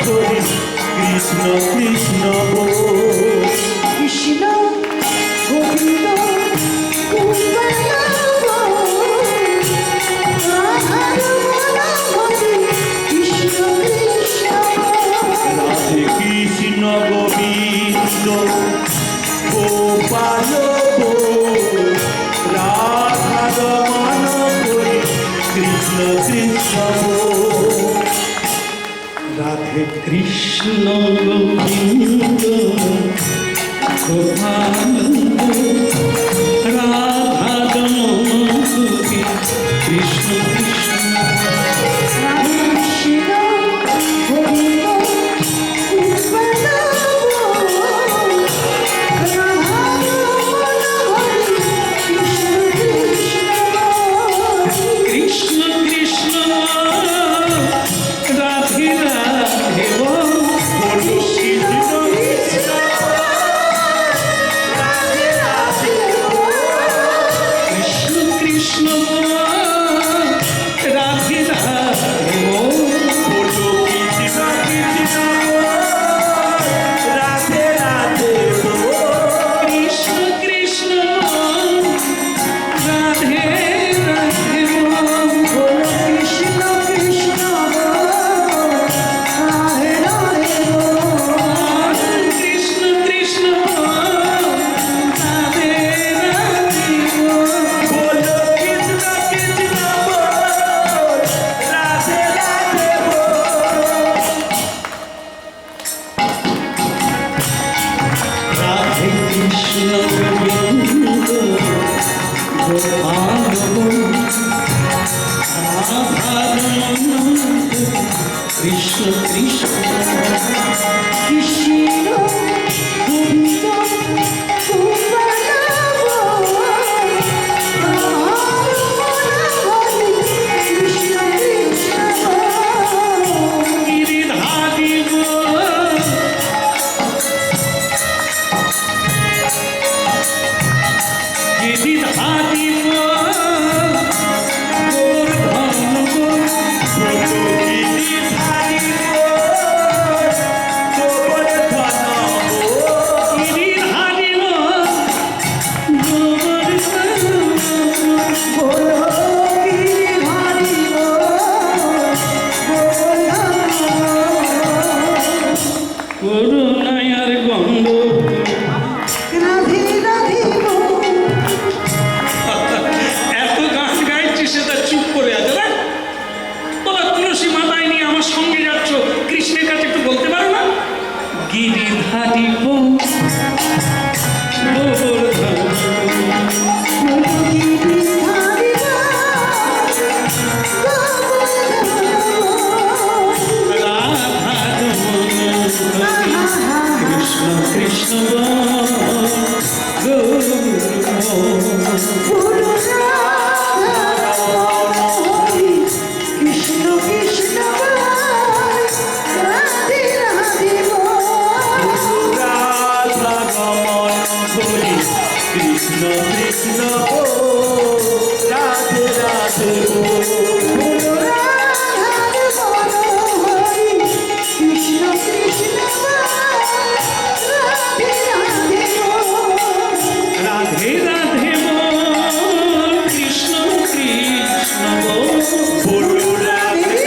করি কৃষ্ণ কৃষ্ণ কৃষ্ণ গোবিন্দ রাধে কৃষ্ণ গোবিন্দ গোপাল রাধা রমণ করি কৃষ্ণ কৃষ্ণ রাধে কৃষ্ণ গোবিন্দ গোপাল রাধা রমণ কৃষ্ণ কৃষ্ণ কৃষ্ণ কৃষ্ণ রাধে রাধে কৃষ্ণ কৃষ্ণ রাধে রাধে রাধে রাধে কৃষ্ণ কৃষ্ণ রাধে রাধে কৃষ্ণ কৃষ্ণ রাধে রাধে কৃষ্ণ কৃষ্ণ রাধে রাধে বলো কৃষ্ণ কৃষ্ণ রাধে রাধে রাধে কৃষ্ণ গোবিন্দ গোপাল রাধা রমণ কৃষ্ণ কৃষ্ণ কৃষ্ণ গোবিন্দ কৃষ্ণ কৃষ্ণ গিরিধারী গিরিধারী গোবর্ধন গিরিধারী করুণায়ার গন্ধ রাধে রাধে এত গান গাইছি সেটা চুপ করে আছে না তোরা তুলসী মাতায় নিয়ে আমার সঙ্গে যাচ্ছ কৃষ্ণের কাছে একটু বলতে পারো না গিরিধারী কৃষ্ণ কৃষ্ণ কৃষ্ণ কৃষ্ণ রাধে রাধে রাধা রমণ করি কৃষ্ণ কৃষ্ণ রাধে রাধে কৃষ্ণ কৃষ্ণ রাধে রাধে রাধে রাধে বল কৃষ্ণ কৃষ্ণ বল বলো রাধে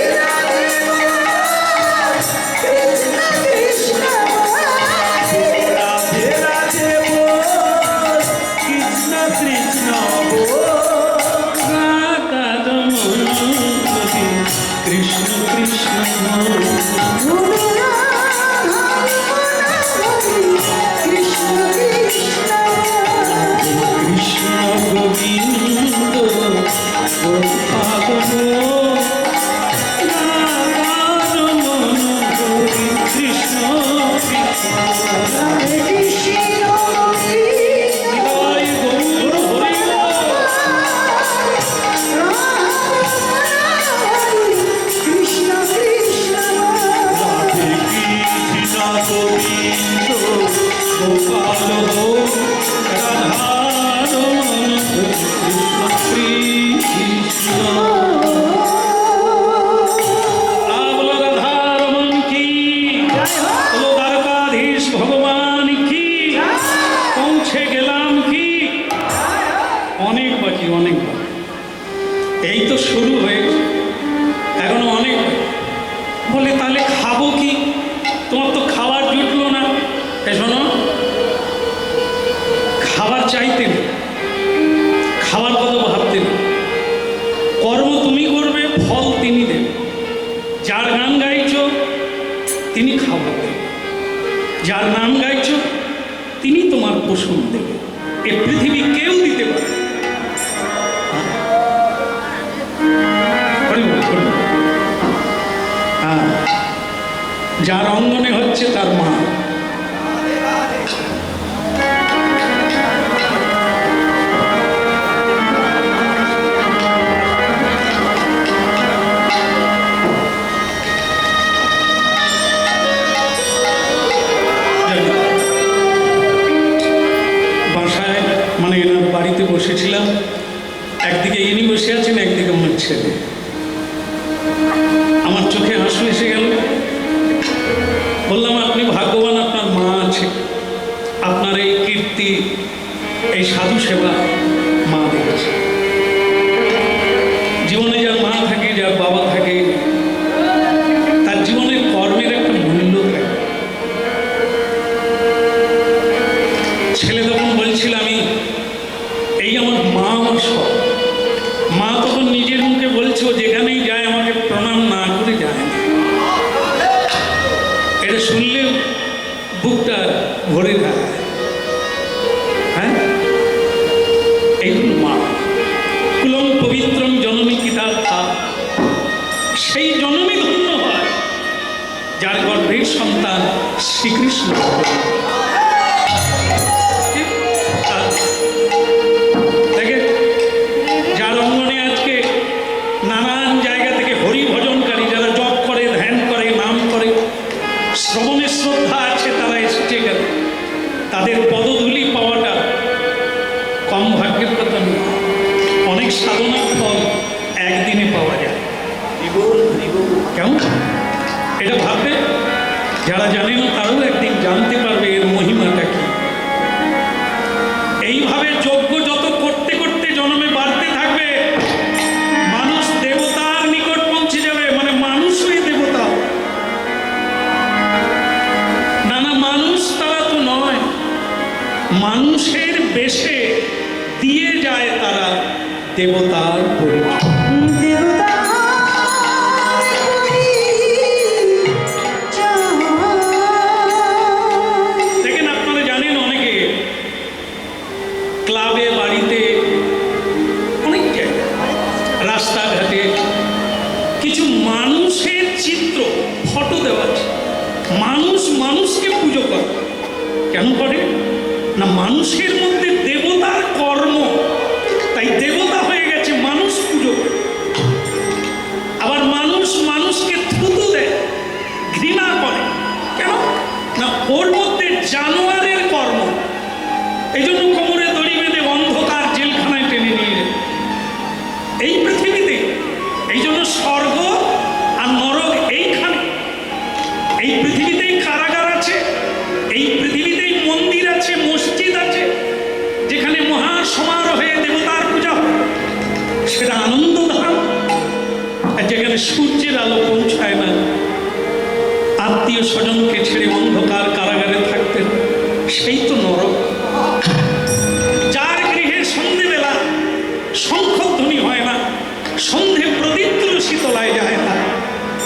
কৃষ্ণ কৃষ্ণ রাধে রাধে বল কৃষ্ণ কৃষ্ণ তিনি খাবার দেবেন। যার নাম গাইছো তিনি তোমার পোষণ দেবে। এ পৃথিবী কেউ দিতে পারে না। হ্যাঁ, যার অঙ্গনে হচ্ছে তার মা। বাসায় মানে এনার বাড়িতে বসেছিলাম, একদিকে ইনি বসে আছেন, একদিকে আমার ছেলে। আমার চোখে আঁসু এসে গেল। বললাম, আপনি ভাগ্যবান, আপনার মা আছে, আপনার এই কীর্তি, এই সাধু সেবা মা দেখেছে। জীবনে যার মা থাকে, যার বাবা থাকে, তার জীবনের কর্মের একটা মূল্য থাকে। ছেলে তখন বলছিল, আমি এই আমার মা আমার সব। মা তখন নিজের মুখে বলছে, ও যেখানেই যায় আমাকে প্রণাম না করে যায় না। এটা শুনলে বুকটা ভরে যায়। হ্যাঁ, এইগুলো মা। কুলম পবিত্রম জননী কিতার্থা, সেই জননী ধন্য হয় যার গর্ভের সন্তান শ্রীকৃষ্ণ। দেখে যার অঙ্গনে আজকে নানান জায়গা থেকে হরি ভজনকারী যারা জপ করে, ধ্যান করে, নাম করে, শ্রবণে শ্রদ্ধা আছে, তারা এসেছে গেল। তাদের পদধূলি পাওয়াটা কম ভাগ্যের কথা নয়। অনেক সাধনার ফল একদিনে পাওয়া যায়। কেমন এটা ভাববে, যারা জানে না তারাও একদিন জানতে পারবে এর মহিমাটা কি। এইভাবে যজ্ঞ যত করতে করতে জন্মে বাড়তে থাকবে, মানুষ দেবতার নিকট পৌঁছে যাবে। মানে মানুষ হয়ে দেবতা না, না, মানুষ তারা তো নয়, মানুষের বেশে দিয়ে যায় তারা দেবতার পরিচয়। দেখেন, আপনারা জানেন, অনেকে ক্লাবে, বাড়িতে, অনেক জায়গায়, রাস্তাঘাটে কিছু মানুষের চিত্র, ফটো দেওয়া আছে। মানুষ মানুষকে পুজো করে। কেন করে না? মানুষের মধ্যে দেবতার কর্ম, তাই দেবতা হয়ে গেছে, মানুষ পুজো করে। আবার মানুষ মানুষকে থুতু দেয়, ঘৃণা করে। কেন না? ওর মধ্যে জানোয়ারের কর্ম। এই জন্য কোমরে দড়ি বেঁধে অন্ধকার জেলখানায় টেনে নিয়ে যায় এই পৃথিবীতে। এই জন্য স্বর্গ আর নরক এইখানে। এই পৃথিবীতেই কারাগার আছে, এই পৃথিবীতেই মন্দির আছে, মসজিদ আছে, যেখানে মহা সমারোহে দেবতার পূজা হয়। সেটা আনন্দধাম। আর যেখানে সূর্যের আলো পৌঁছায় না, আত্মীয় স্বজনকে ছেড়ে অন্ধকার কারাগারে থাকতে হয়, সেই তো নরক। যার গৃহে সন্ধেবেলা শঙ্খধ্বনি হয় না, সন্ধে প্রদীপ্ত শীতলায় যায় না,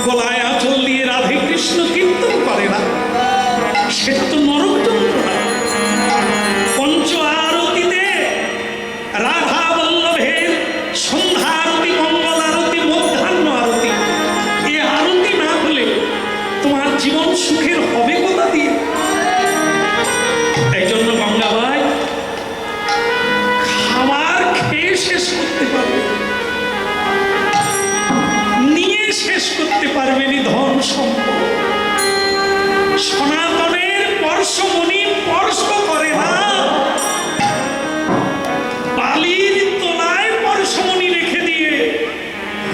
গলায় আঁচল দিয়ে রাধে কৃষ্ণ কীর্তন করে না, সেটা তো নরক যন্ত্রণা। পঞ্চ আরতিতে রাধা বল্লভের সন্ধ্যা আরতি, মঙ্গল আরতি, মধ্যাহ্ন আরতি, এ আরতি না হলে তোমার জীবন সুখের হবে কোথা দিয়ে? এই জন্য গঙ্গাবাই খাবার খেয়ে শেষ করতে পারবে, নিয়ে শেষ করতে পারবেনি ধন সম্পদ। সনাতনের পরশমণি স্পর্শ করে না, বালির তলায় পরশমণি রেখে দিয়ে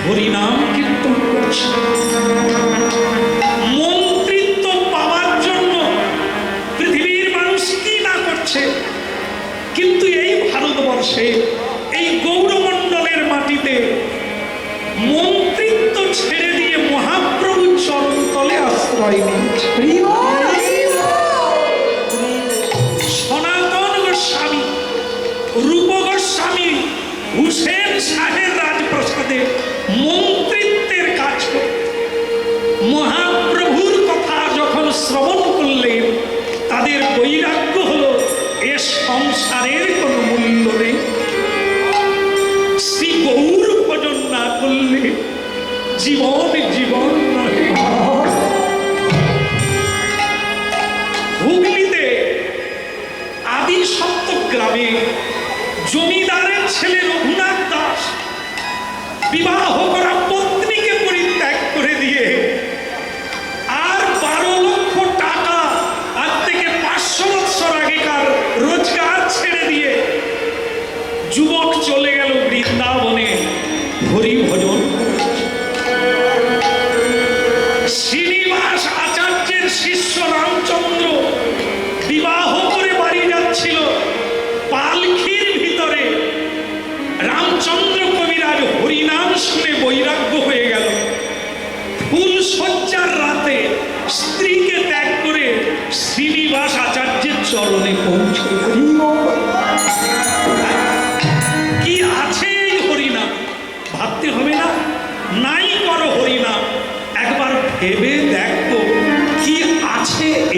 হরিনাম কীর্তন করছে। মন্ত্রিত্ব পাওয়ার জন্য পৃথিবীর মানুষ কি না করছে, কিন্তু এই ভারতবর্ষে, এই গৌরমণ্ডলের মাটিতে মন্ত্রিত্ব ছেড়ে দিয়ে মহাপ্রভু চরণতলে আশ্রয় নিয়েছে। সনাতন গোস্বামী, রূপ গোস্বামী, হুসেন শাহের রাজপ্রাসাদে মন্ত্রিত্বের কাজ করে। মহাপ্রভুর কথা যখন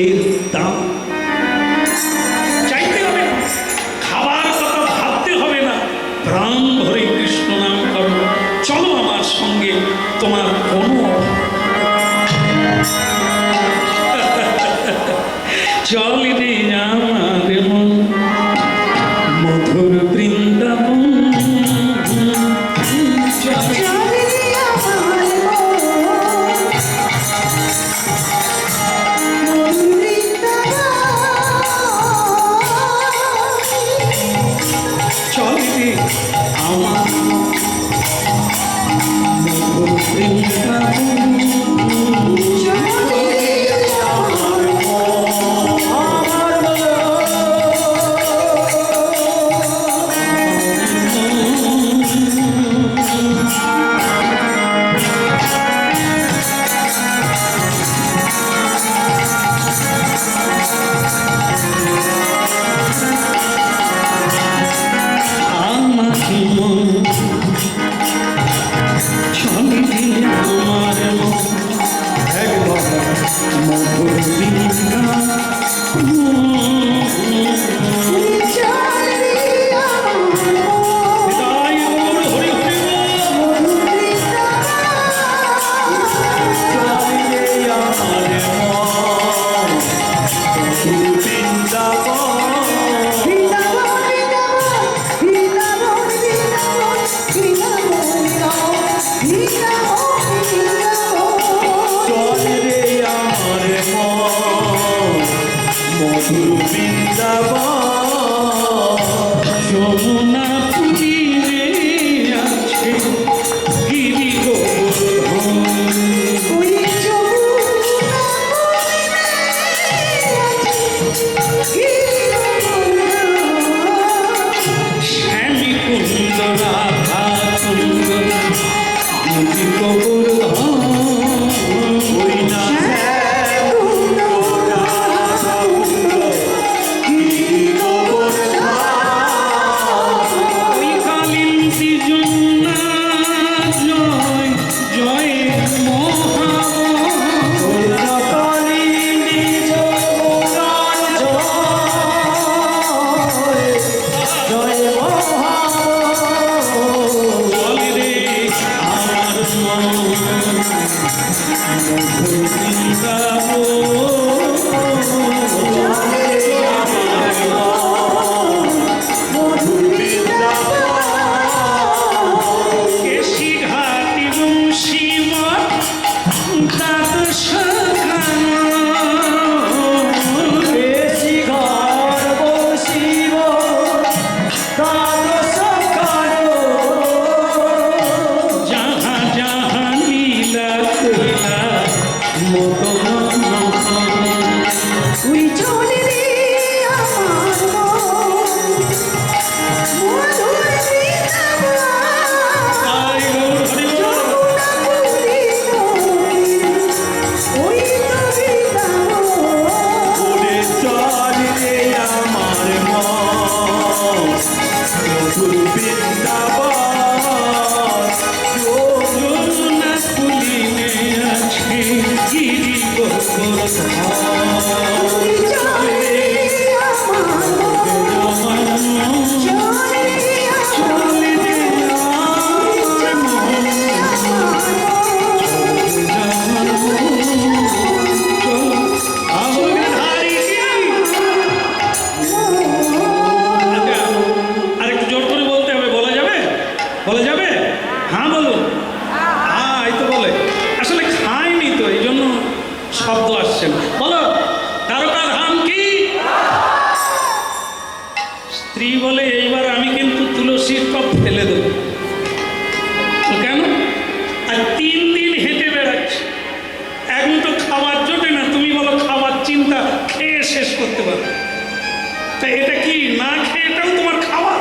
এর দাম। চাইতে হবে না, খাবার কথা ভাবতে হবে না, প্রাণ ভরে কৃষ্ণ নাম করো। চলো আমার সঙ্গে, তোমার কোনো চল রে আমার মন মধুর বৃন্দাবন। চল চলে আমার মন বৃন্দাবন। চল রে আমার মধুর বৃন্দাবন। আমার মন চলে রে আমার মন একবার মধুর বৃন্দাবন। হৃদয় গৌর হরি হরি বল। যমুনা পুরীরে আছে গিরি গোবর্ধন। শ্যামী কুন্দ রাধা কুন্দ গিরি গোবর্ধন। ওই কালিন্দী যমুনা জয় জয় চল রে আমার মন মধুর বৃন্দাবন। কেশি ঘাটি বংশীমা দ্বাদশ যাহা যাহা লীলা কইলা মদন আয় গৌর হরি বল। যমুনা কুলিনে আছে গিরি গোবর্ধন। আরেকটু জোর করে বলতে হবে, বলা যাবে? বলা যাবে? হ্যাঁ বলুন। হ্যাঁ এই তো বলে, আসলে খায়নি তো এই জন্য শব্দ আসছে না। বলো দ্বারকা ধাম কি? স্ত্রী বলে এইবার আমি কিন্তু তুলসীর কাপ ফেলে দেবো। তো কেন? আর 3 দিন হেঁটে বেড়াচ্ছি, এক মুঠো খাবার জোটে না, তুমি বলো খাবার চিন্তা, খেয়ে শেষ করতে পারো। তা এটা কি না খেয়ে এটাও তোমার খাওয়া?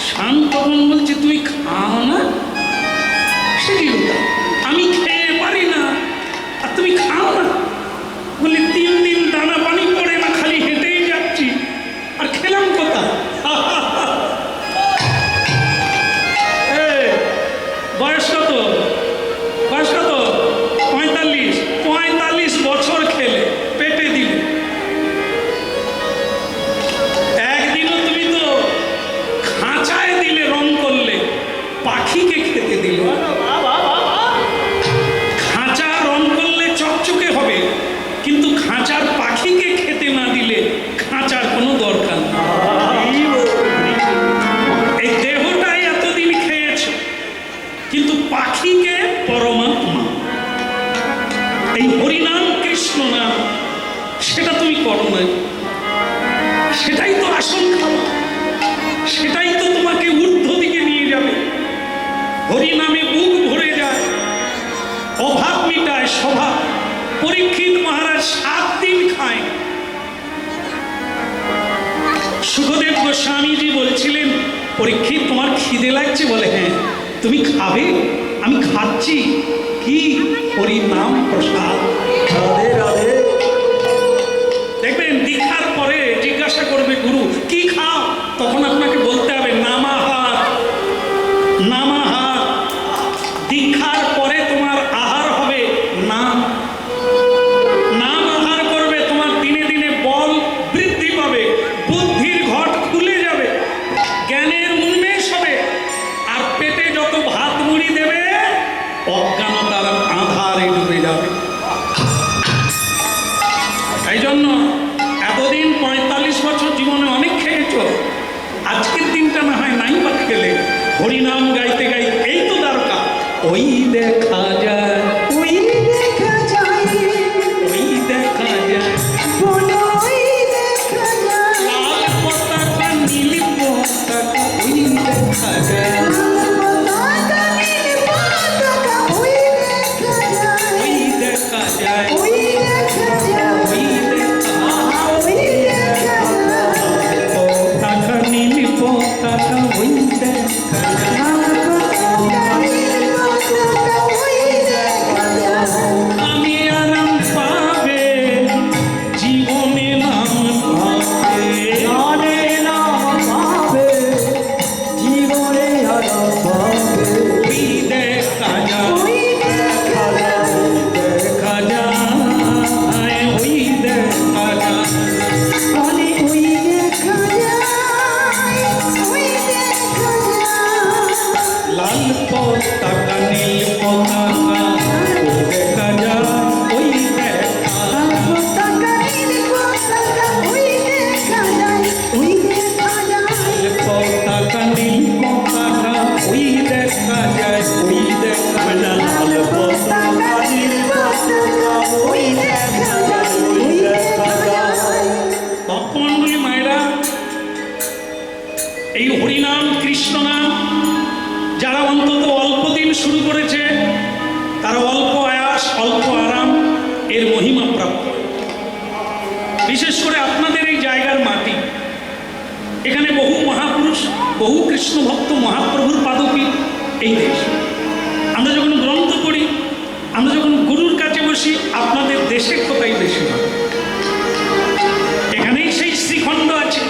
শান্তমন বলছে তুই খাও না? সে কি কথা? আমি খেয়ে পারি না আর তুমি খাও না? বলি 3 দিন দানা পানি পড়ে না, খালি হেঁটেই যাচ্ছি, আর খেলাম কোথা? বয়স কত? বয়স কত? 45 বছর খেলে পেটে দিল। তুমি করো না, সেটাই তো আসল খাবার, সেটাই তো তোমাকে ঊর্ধ্ব দিকে নিয়ে যাবে। হরি নামে বুক ভরে যায়, অভাব মিটায় স্বভাব। পরীক্ষিত মহারাজ 7 দিন খায়। সুখদেব গোস্বামীজি বলছিলেন, পরীক্ষিত তোমার খিদে লাগছে? বলে হ্যাঁ। তুমি খাবে? আমি খাচ্ছি। কি? হরি নাম প্রসাদ। রাধে রাধে। দেখবেন দীক্ষার পরে জিজ্ঞাসা করবে গুরু কি খাও, তখন আপনাকে বলতে হবে নামাহার। নামাহার। দীক্ষার পরে তোমার আহার হবে নাম। নাম আহার করবে, তোমার দিনে দিনে বল বৃদ্ধি পাবে, বুদ্ধির ঘট খুলে যাবে, জ্ঞানের উন্মেষ হবে। আর পেটে যত ভাত মুড়ি দেবে অজ্ঞানতার আধারে ডুবে যাবে। তাই জন্য এতদিন 45 বছর জীবনে অনেক খেয়েছ, আজকের দিনটা না হয় নাই বা খেলে, হরিনাম গাইতে গাইতে এই তো দরকার। ওই দেখা যায়, ওই দেখা যায়, ওই দেখা যায়, বলো ওই দেখা যায়, লাল পতাকা নীল পতাকা ওই দেখা যায়, পতাকা নীল পতাকা ওই দেখা যায়, ওই দেখা যায়, ওই দেখা যায়, ওই দেখা ওই দেখা যায়, পতাকা নীল পতাকা ওই দেখা যায়। পতাকা নীল পতাকা ওই দেখা যায়। আমি আরাম পাবে জীবনে নাম পাবে, জানে না পাবে, জীবনে আরাম পাবে। ওই দেখা যায়, ওই দেখা যায়, দেখা যায়, ওই দেখা যায়। বলে ওই দেখা যায়, ওই দেখা যায়। লাল পতাকা নীল পতাকা ওই দেখা যায়, ওই দেখা পতাকা নীল পতাকা ওই দেখা যায়, ওই দেখা যায়। লাল পতাকা নীল পতাকা ওই দেখা যায়, ওই দেখা যায়। লাল পতাকা নীল পতাকা ওই দেখা যায়, ওই দেখা যায়। তৎমণ্ডলী মায়েরা, এই হরিনাম কৃষ্ণ নাম যারা অন্তত অল্প দিন শুরু করেছে, তারা অল্প আয়াস অল্প আরাম এর মহিমা প্রাপ্ত। বিশেষ করে আপনাদের এই জায়গার মাটি, এখানে বহু মহাপুরুষ, বহু কৃষ্ণ ভক্ত মহাপ্রভুর পাদপীঠ এই দেশ। আমরা যখন গ্রন্থ পড়ি, আমরা যখন গুরুর কাছে বসি, আপনাদের দেশের কথাই বেশি হয়। এখানেই সেই শ্রীখণ্ড আছে,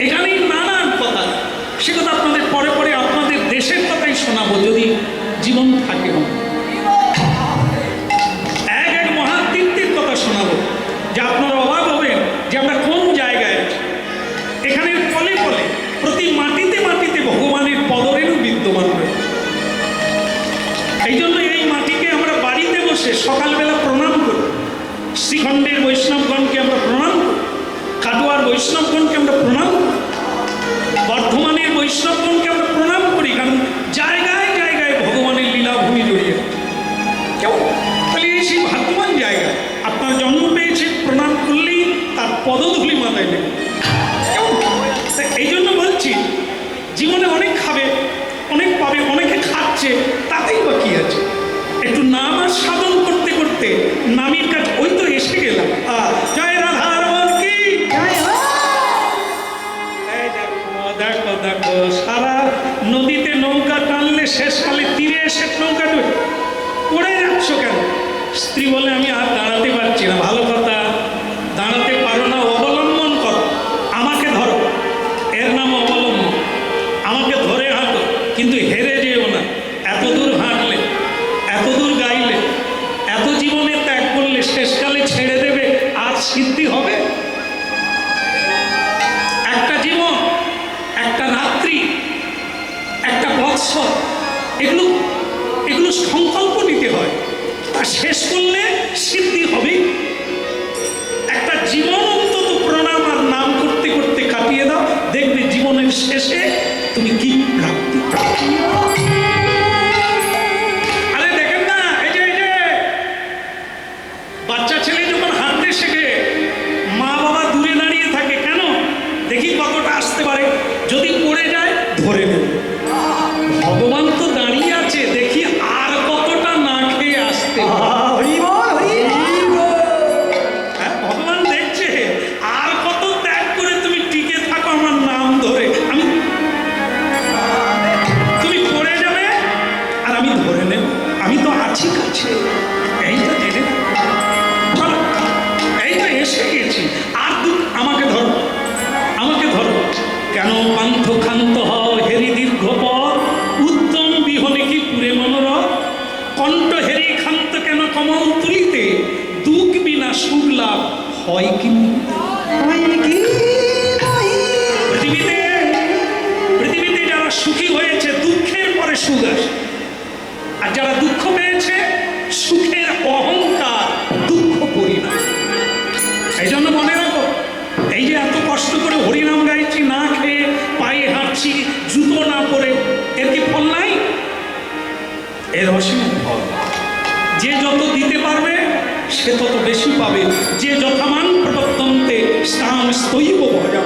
এখানেই নানান কথা। সে কথা আপনাদের পরে পরে আপনাদের দেশের কথাই শোনাবো, যদি জীবন থাকে। এক এক মহাতীর্থের কথা শোনাবো, যে আপনারা অবাক হবেন যে আমরা কোন জায়গায় আছি। এখানের পলে পলে প্রতি মাটিতে মাটিতে ভগবানের পদরেণু বিদ্যমান রয়েছে। এই জন্য এই মাটিকে আমরা বাড়িতে বসে সকালবেলা প্রণাম করি। শ্রীখণ্ডের বৈষ্ণবগণকে আমরা প্রণাম করি, কাটোয়ার বৈষ্ণবগণকে আমরা প্রণাম করি, বর্ধমানের বৈষ্ণবগণকে আমরা প্রণাম করি, কারণ জায়গায় জায়গায় ভগবানের লীলাভূমি জড়িয়ে আছে। কেমন? তাহলে এই সেই ভাগ্যবান জায়গা, আপনার জন্ম পেয়েছে, প্রণাম করলেই তার পদধূলি মাথায় নেবে। কেমন? তা এই জন্য বলছি, জীবনে অনেক খাবে, অনেক পাবে, অনেকে খাচ্ছে, তাতেই বা কি আছে? একটু নাম আর সাধন করতে করতে নামের কাজ, ওই তো এসে গেলাম। জয় রাধারমণ কি? জয় হোক। এই দেখো দেখো দেখো, সারা নদীতে নৌকা টানলে শেষকালে তীরে এসে নৌকা ডুবে পড়ে যাচ্ছ কেন? স্ত্রী বলে আমি আর দাঁড়াতে পারছি না। ভালো কথা, দাঁড়াতে পারো না, অবলম্বন করো, আমাকে ধরো, এর নাম অবলম্বন। আমাকে ধরে হাঁটো, কিন্তু হেরে যেও না। এত দূর হাঁটলে, এত দূর গাইলে, এত জীবনে ত্যাগ করলে, শেষকালে ছেড়ে দেবে, আর সিদ্ধি হবে? একটা জীবন, একটা রাত্রি, একটা বৎসর, এগুলো এগুলো সংকল্প নিতে হয়, আর শেষ করলে সিদ্ধি হবে। একটা জীবন অন্তত প্রণাম আর নাম করতে করতে কাটিয়ে দাও, দেখবে জীবনের শেষে তুমি কি প্রাপ্তি। আরে দেখেন না, এই যে বাচ্চা ছেলে যখন হাঁটতে শেখে, হয় কি পৃথিবীতে পৃথিবীতে যারা সুখী হয়েছে দুঃখের পরে সুখ আসে, আর যারা দুঃখ পেয়েছে সুখের অহংকার দুঃখ পরিণাম। এই জন্য মনে রাখো, এই যে এত কষ্ট করে হরিনাম গাইছি, না খেয়ে পায়ে হাঁটছি, জুতো না পরে, এর কি ফল নাই? এর অসীম ফল। যে যত দিতে পারবে সে তত বেশি পাবে। যে যথামান প্রবর্তন্তে স্থান স্তৈব ভজা।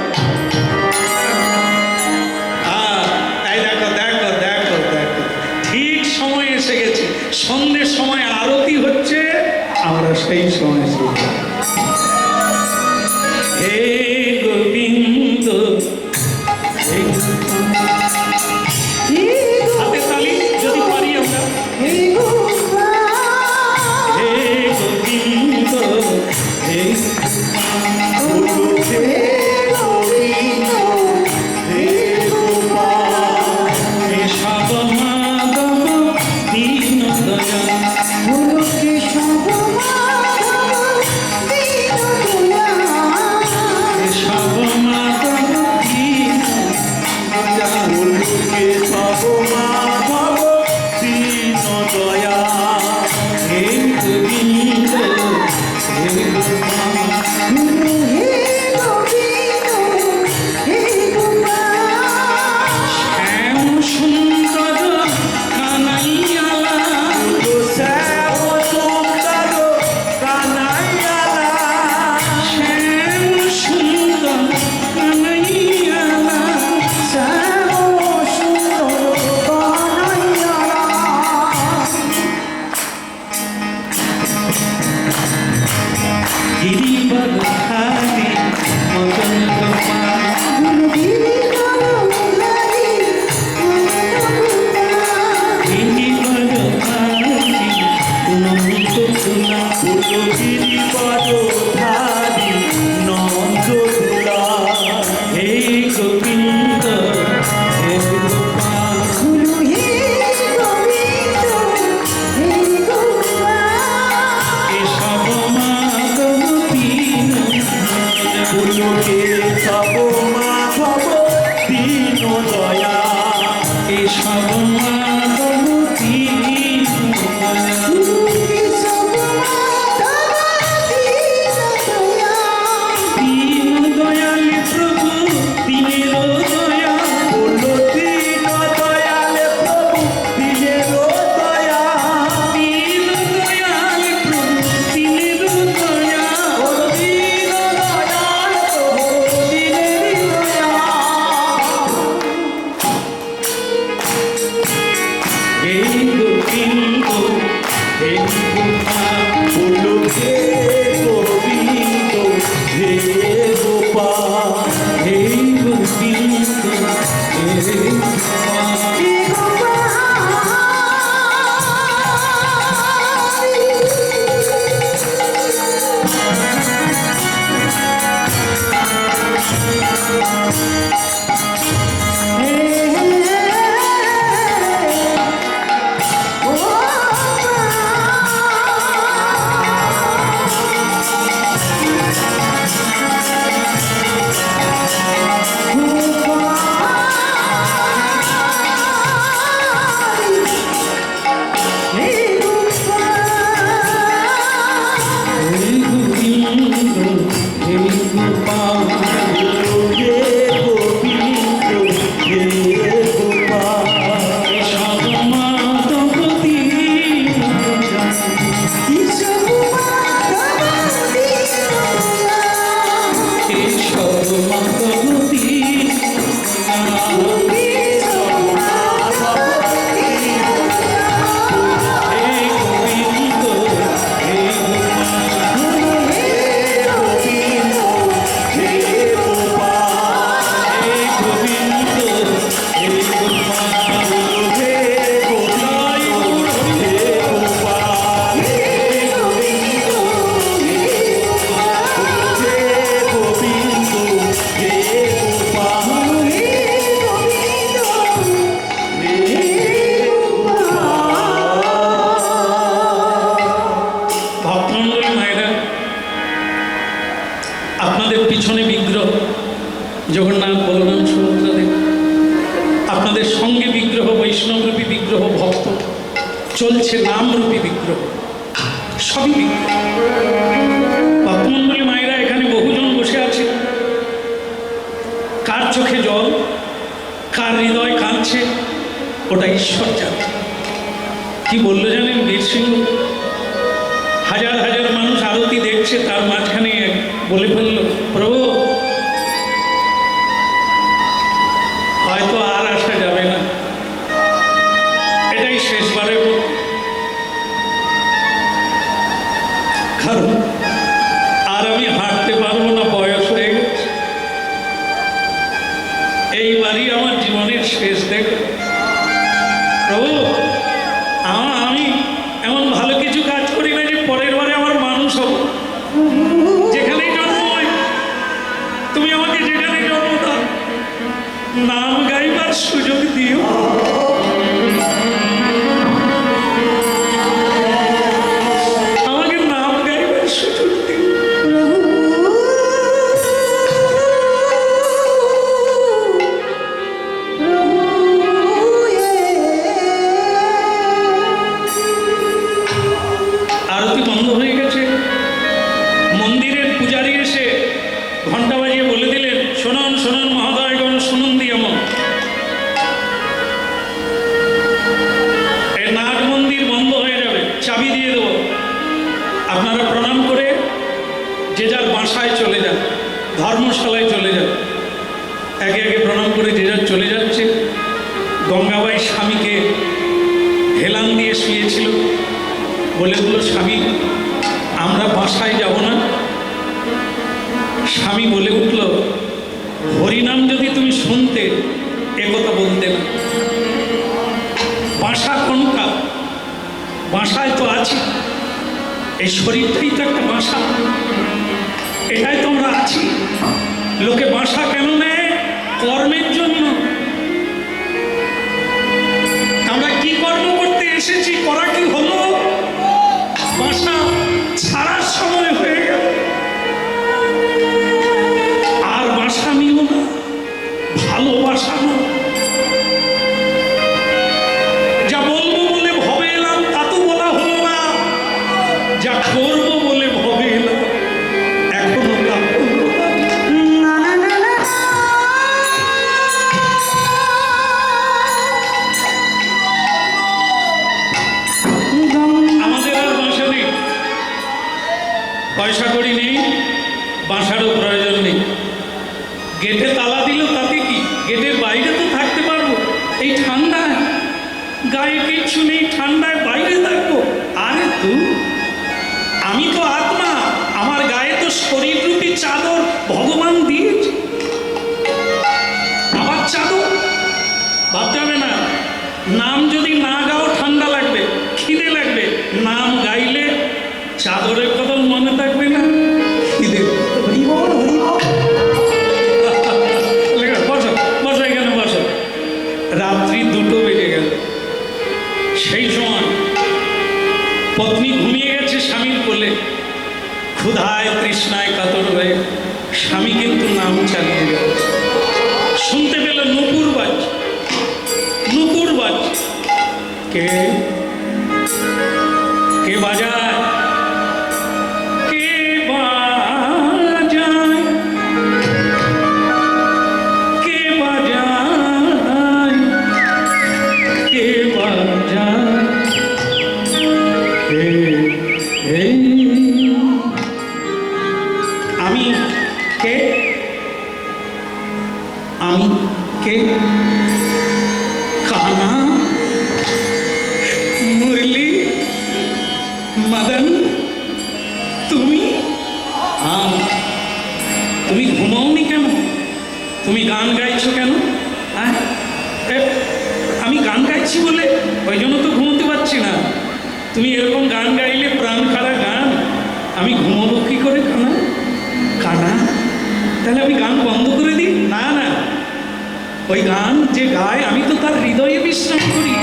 এই দেখো দেখো দেখো দেখো, ঠিক সময় এসে গেছে, সন্ধ্যের সময় আরতি হচ্ছে, আমরা সেই সময় শুনছি। হে গোবিন্দ, হে হাতে তালি যদি পারি আমরা। হে গোবিন্দ, হে কেশব মাধব দীন দয়াল, কেশব মাধব দীন হে গোবিন্দ, হে গোপাল, শ্যাম সুন্দর কানাইয়ালা, শ্যাম সুন্দর কানাইয়ালা, গিরিবর ধারী মদন গোপাল, গিরিবর ধারী নন্দ তুলা, হে গোবিন্দ, হে গোপাল, কেশব মাধব দীন আপনাদের পিছনে বিগ্রহ জগন্নাথ বলরাম সুভদ্রাদেব, আপনাদের সঙ্গে বিগ্রহ বৈষ্ণবরূপী বিগ্রহ ভক্ত, চলছে নামরূপী বিগ্রহ, সবই বিগ্রহ। ভক্তমণ্ডলী মায়েরা এখানে বহুজন বসে আছে, কার চোখে জল, কার হৃদয় কাঁদছে, ওটা ঈশ্বর জানে। কি বললো জানেন বীর সিংহ? হাজার হাজার মানুষ আরতি দেখছে, তার মাঝখানে বলে ফেললো, প্রভু হয়তো আর আসা যাবে না, এটাই শেষবারের মতো। কারণ আর আমি হাঁটতে পারবো না, বয়স হয়ে গেছে, এইবারই আমার জীবনের শেষ দেখা। প্রভু আমি এমন ভালো কিছু কাজ করি না যে পরের বারে আমার মানুষ হব। যেখানেই জন্ম হয় তুমি আমাকে যেখানে জন্ম দাও, নাম গাইবার সুযোগ দিও। আমাকে নাম গাইবার সুযোগ দিও। আরতি বন্ধ হয়ে গেছে, মন্দিরের পূজারী এসে ঘন্টা বাজিয়ে বলে দিলেন, শুনুন শুনুন মহোদয়গণ, শুনুন দিয়ামন, এই নাট মন্দির বন্ধ হয়ে যাবে, চাবি দিয়ে দেবো। আপনারা প্রণাম করে যে যার বাসায় চলে যান, ধর্মশালায় চলে যান। একে একে প্রণাম করে যে যার চলে যাচ্ছে। গঙ্গাবাই স্বামীকে হেলান দিয়ে শুয়েছিল, বলে দিল, স্বামী আমরা বাসায় যাব না। স্বামী বলে উঠল, হরিনাম যদি তুমি শুনতে একথা বলতে না। বাসা কোনটা? বাসায় তো আছি, এই শরীরটাই তো একটা বাসা, এটাই তো আমরা আছি। লোকে বাসা কেন নেয়? কর্মের জন্য। আমরা কি কর্ম করতে এসেছি, করা কি হলো? বাসা ছাড়ার সময় হয়ে গেল, আর বাসা নিও না, ভালোবাসা না। যা বলবো বলে ভবে এলাম তা তো বলা হলো না, যা করবো বলে ভবে এলাম এখনো তা হলো না। আমাদের আর বাসা নেই, পয়সা করি নেই, বাসারও প্রয়োজন নেই। গেটে তালা দিল তাতে কি, গেটের বাইরে তো থাকতে পারবো। এই ঠান্ডায় গায়ে কিচ্ছু নেই, ঠান্ডায় বাইরে থাকবো। আরে আমি তো আত্মা, আমার গায়ে তো শরীররূপী চাদর ভগবান দিয়েছে। আবার চাদর ভাবতে হবে না। নাম যদি না গাও ঠান্ডা লাগবে, খিদে লাগবে, নাম গাইলে চাদরের কথা মনে থাকবে না, খিদে। বসো বসো, এখানে বসো। রাত্রি 2টো বেজে গেল। সেই সময় পত্নী ঘুমিয়ে গেছে স্বামীর কোলে, ক্ষুধায় তৃষ্ণায় কাতর হয়ে স্বামী কিন্তু নাম চালিয়ে যাচ্ছে। শুনতে পেল নুপুর বাজছে, নুপুর বাজছে। কে কে বাজায়, কে বাজায়, কে বাজায়, কে বাজায়, আমি কে, আমি কে? কানা, মুরলি, মদন, তুমি? তুমি ঘুমাওনি কেন? তুমি গান গাইছো কেন? হ্যাঁ, আমি গান গাইছি বলে ওই জন্য তো ঘুমোতে পারছি না। তুমি এরকম গান গাইলে, প্রাণ খাড়া গান, আমি ঘুমাবো কি করে? কানা কানা, তাহলে আমি গান বন্ধ করে দিই? না না, ওই গান যে গায় আমি তো তার হৃদয়ে বিশ্রাম করি।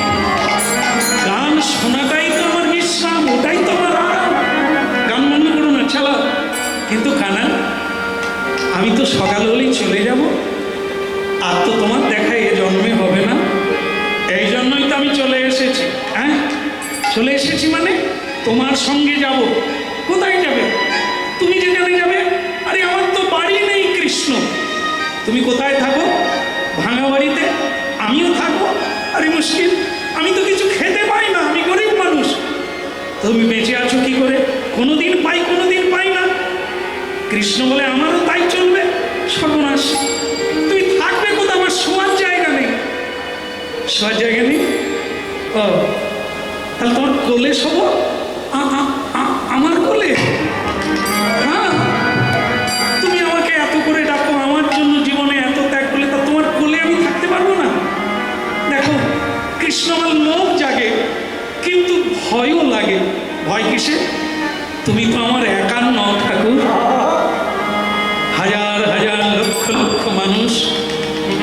গান শোনাটাই তো আমার বিশ্রাম, ওটাই তো আমার আরাম। গান বন্ধ করো না, চালাও। কিন্তু কানা তো সকাল হলেই চলে যাব, আর তো তোমার দেখা এ জন্মে হবে না। এই জন্যই তো আমি চলে এসেছি। হ্যাঁ, চলে এসেছি মানে তোমার সঙ্গে যাব। কোথায় যাবে? তুমি যেখানে যাবে। আরে আমার তো বাড়ি নেই কৃষ্ণ। তুমি কোথায় থাকো? ভাঙা বাড়িতে। আমিও থাকবো। আরে মুশকিল, আমি তো কিছু খেতে পাই না, আমি গরিব মানুষ। তুমি বেঁচে আছো কি করে? কোনোদিন পাই, কোনোদিন পাই না। কৃষ্ণ বলে আমারও তাই চলবে? সর্বনাশ। তুমি থাকবে কোথাও? আমার শোয়ার জায়গা নেই। শোয়ার জায়গা নেই? ও, তাহলে তোমার কোলে শোব? আমার কোলে? হ্যাঁ, তুমি আমাকে এত করে ডাকো, আমার জন্য জীবনে এত ত্যাগ করলে, তা তোমার কোলে আমি থাকতে পারবো না? দেখো কৃষ্ণ, আমার লোভ জাগে কিন্তু ভয়ও লাগে। ভয় কিসে? তুমি তো আমার একার নও ঠাকুর। হাজার হাজার লক্ষ লক্ষ মানুষ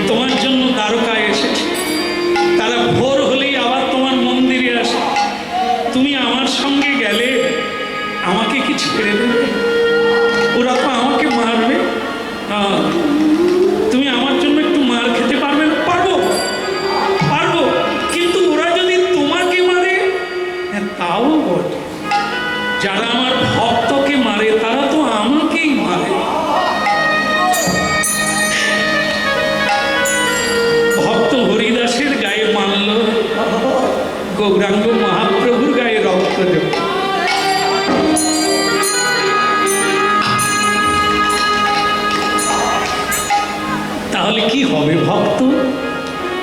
তোমার জন্য দ্বারকায় এসেছে। তারা ভোর হলেই আবার তোমার মন্দিরে আসে। তুমি আমার সঙ্গে গেলে আমাকে কি ছেড়ে দেবে? ওরা তো আমাকে মারবে। তুমি আমার জন্য একটু মার খেতে পারবে না? পারবো, পারবো, কিন্তু ওরা যদি তোমাকে মারে, হ্যাঁ তাও বটে। যারা আমার ভক্তকে মারে তারা তো আমাকেই মারে। ভক্ত হরিদাসের গায়ে মানল, গৌরাঙ্গ মহাপ্রভুর গায়ে রক্ত দেব। তাহলে কি হবে ভক্ত?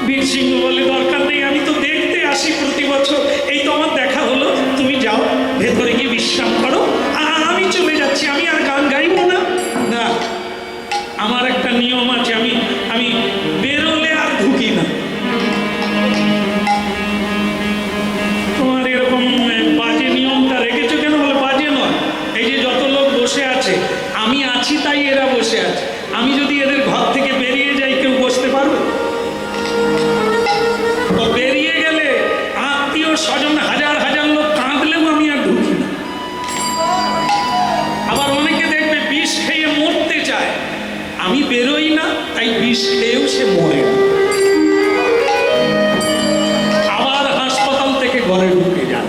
বীরসিংহ বলে দরকার নেই, আমি তো দেখতে আসি প্রতি বছর। এই তো আমার দেখা হলো, তুমি যাও ভেতরে গিয়ে বিশ্রাম করো, আমি চলে যাচ্ছি। আমি আর গান গাইবো না। না, আমার একটা নিয়ম আছে, আমি বেরোলে আর ঢুকি না। তোমার এরকম বাজে নিয়মটা রেখেছো কেন? বলে বাজে নয়, এই যে যত লোক বসে আছে, আমি আছি তাই এরা বসে আছে। আমি যদি এদের ঘর থেকে বেরিয়ে যাই, কেউ বসতে পারবে? তো বেরিয়ে গেলে আত্মীয় স্বজন হাজার হাজার লোক কাঁদলেও আমি আর ঢুকি না। আবার অনেকে দেখবে বিষ খেয়ে মরতে চায়, আমি বেরোই না, তাই বিষ খেয়েও সে মরে না। আবার হাসপাতাল থেকে ঘরে ঢুকে যান।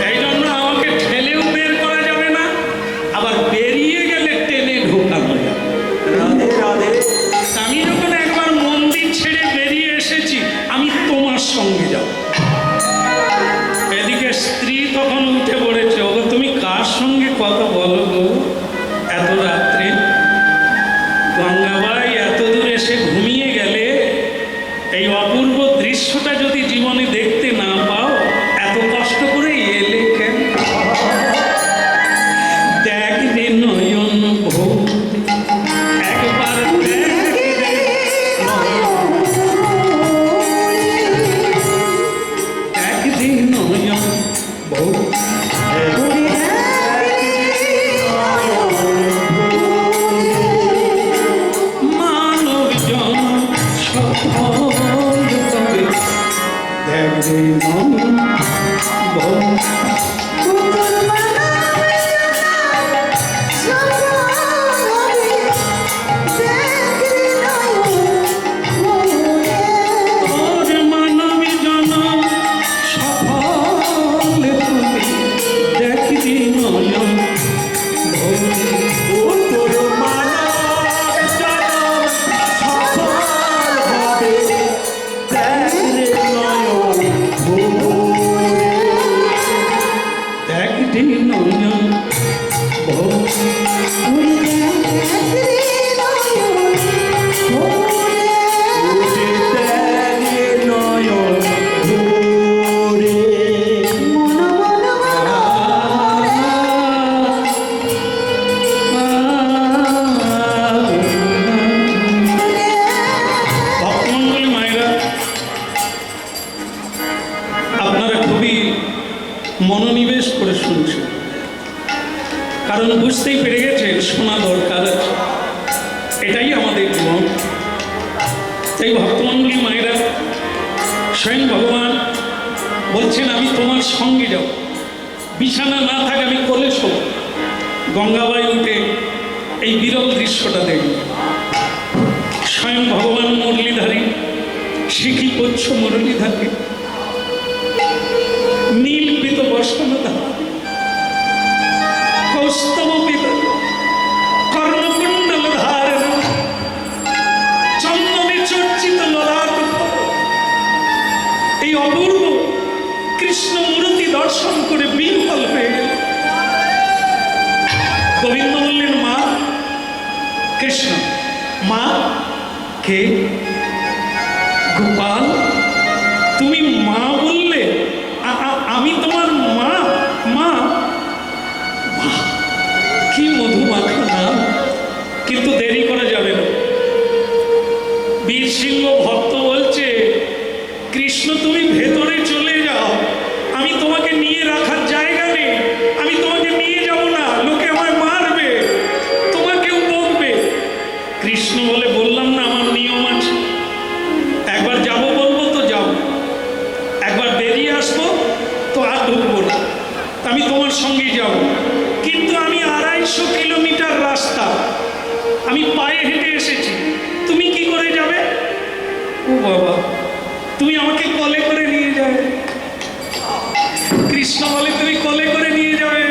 এই জন্য আমাকে ঠেলেও বের করা যাবে না, আবার বেরিয়ে গেলে টেনে ঢোকানো যাবে। রাধে রাধে। আমি যখন একবার মন্দির ছেড়ে বেরিয়ে এসেছি, আমি তোমার সঙ্গে যাব। এদিকে স্ত্রী তখন উঠে পড়েছে, ওগো তুমি কার সঙ্গে কথা বলো গো এত রাত্রে? গঙ্গাবাই, এত দূর এসে ঘুমিয়ে গেলে, এই অপূর্ব দৃশ্যটা যদি জীবনে দেখতে না পাও, এত কষ্ট করে এলে কেন? দেখ রে নয়ন ভৌতি, একবার দেখ রে নয়ন, দেখ রে নয়ন ভৌতি। মানব জন সফল তবে, দেখ রে নয়ন ভৌতি। তোর মানব জন সফল তবে, দেখ রে নয়ন ভৌতি। তোর মানব জনম সফল হবে, দেখ রে নয়ন ভরে। দেখ রে নয়ন ভৌতি। ওরে দেখ রে নয়ন ভরে। ভক্তমণ্ডলী মায়েরা, আপনারা খুবই মনোনিবেশ করে শুনছেন, কারণ বুঝতেই পেরে গেছেন শোনা দরকার আছে। এটাই আমাদের জীবন। তাই ভক্তমণ্ডলী মায়েরা, স্বয়ং ভগবান বলছেন আমি তোমার সঙ্গে যাব। বিছানা না থাকে আমি কোলে শোব। গঙ্গাবাই উঠে এই বিরল দৃশ্যটা দেখবে। স্বয়ং ভগবান মুরলীধারী, শিখি পচ্ছ মুরলীধারী, নীল পিত বসনধারী, কৌস্তব পিত কর্ণকুণ্ডল ধারণ, চন্দনে চর্চিত ললাট, এই অপূর্ব কৃষ্ণ মূর্তি দর্শন করে বিহ্বল হয়ে গেল। গোবিন্দ বললেন, মা। কৃষ্ণ, মা কে? গোপাল, তুমি মা বললে? আমি তোমার মা? মা, কি মধুমাখা নাম। কিন্তু দেরি করা যাবে না। বীরসিংহ ভক্ত বলছে, কৃষ্ণ তুমি ভেতরে চলে যাও, আমি তোমাকে নিয়ে রাখার জায়গা নেই, আমি তোমাকে নিয়ে যাব না, লোকে আমায় মারবে, তোমাকেও বকবে। কৃষ্ণ বলে, বললাম না আমার নিয়ম আছে, একবার যাব বলবো তো যাব, একবার বেরিয়ে আসবো তো আর ঢুকবো না, আমি তোমার সঙ্গেই যাব। কিন্তু আমি 250 কিলোমিটার রাস্তা আমি পায়ে হেঁটে এসেছি, তুমি কি করে যাবে? ও বাবা, তুমি আমাকে কোলে করে নিয়ে যাবে। কৃষ্ণ বলে, তুমি কোলে করে নিয়ে যাবে?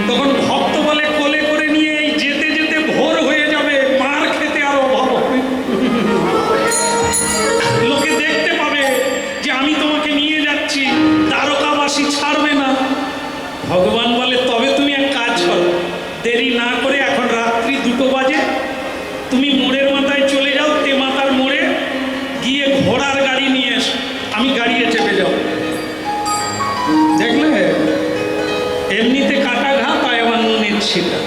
তখন ভক্ত বলে, কোলে করে নিয়ে এই যেতে যেতে ভোর হয়ে যাবে, মার খেতে আর অভাব হবে, লোকে দেখতে পাবে যে আমি তোমাকে নিয়ে যাচ্ছি, দ্বারকাবাসী ছাড়বে না। ভগবান বলে, তবে তুমি এক কাজ করো, দেরি না করে, এখন রাত্রি 2টো বাজে, তুমি মোড়ের মাথায় চলে যাও, তেমাতার মোড়ে গিয়ে ঘোড়ার গাড়ি নিয়ে এসো, আমি গাড়িতে চেপে যাও। দেখলে, এমনিতে কাটা ঘা, তাই আমার নুনের ছিটা।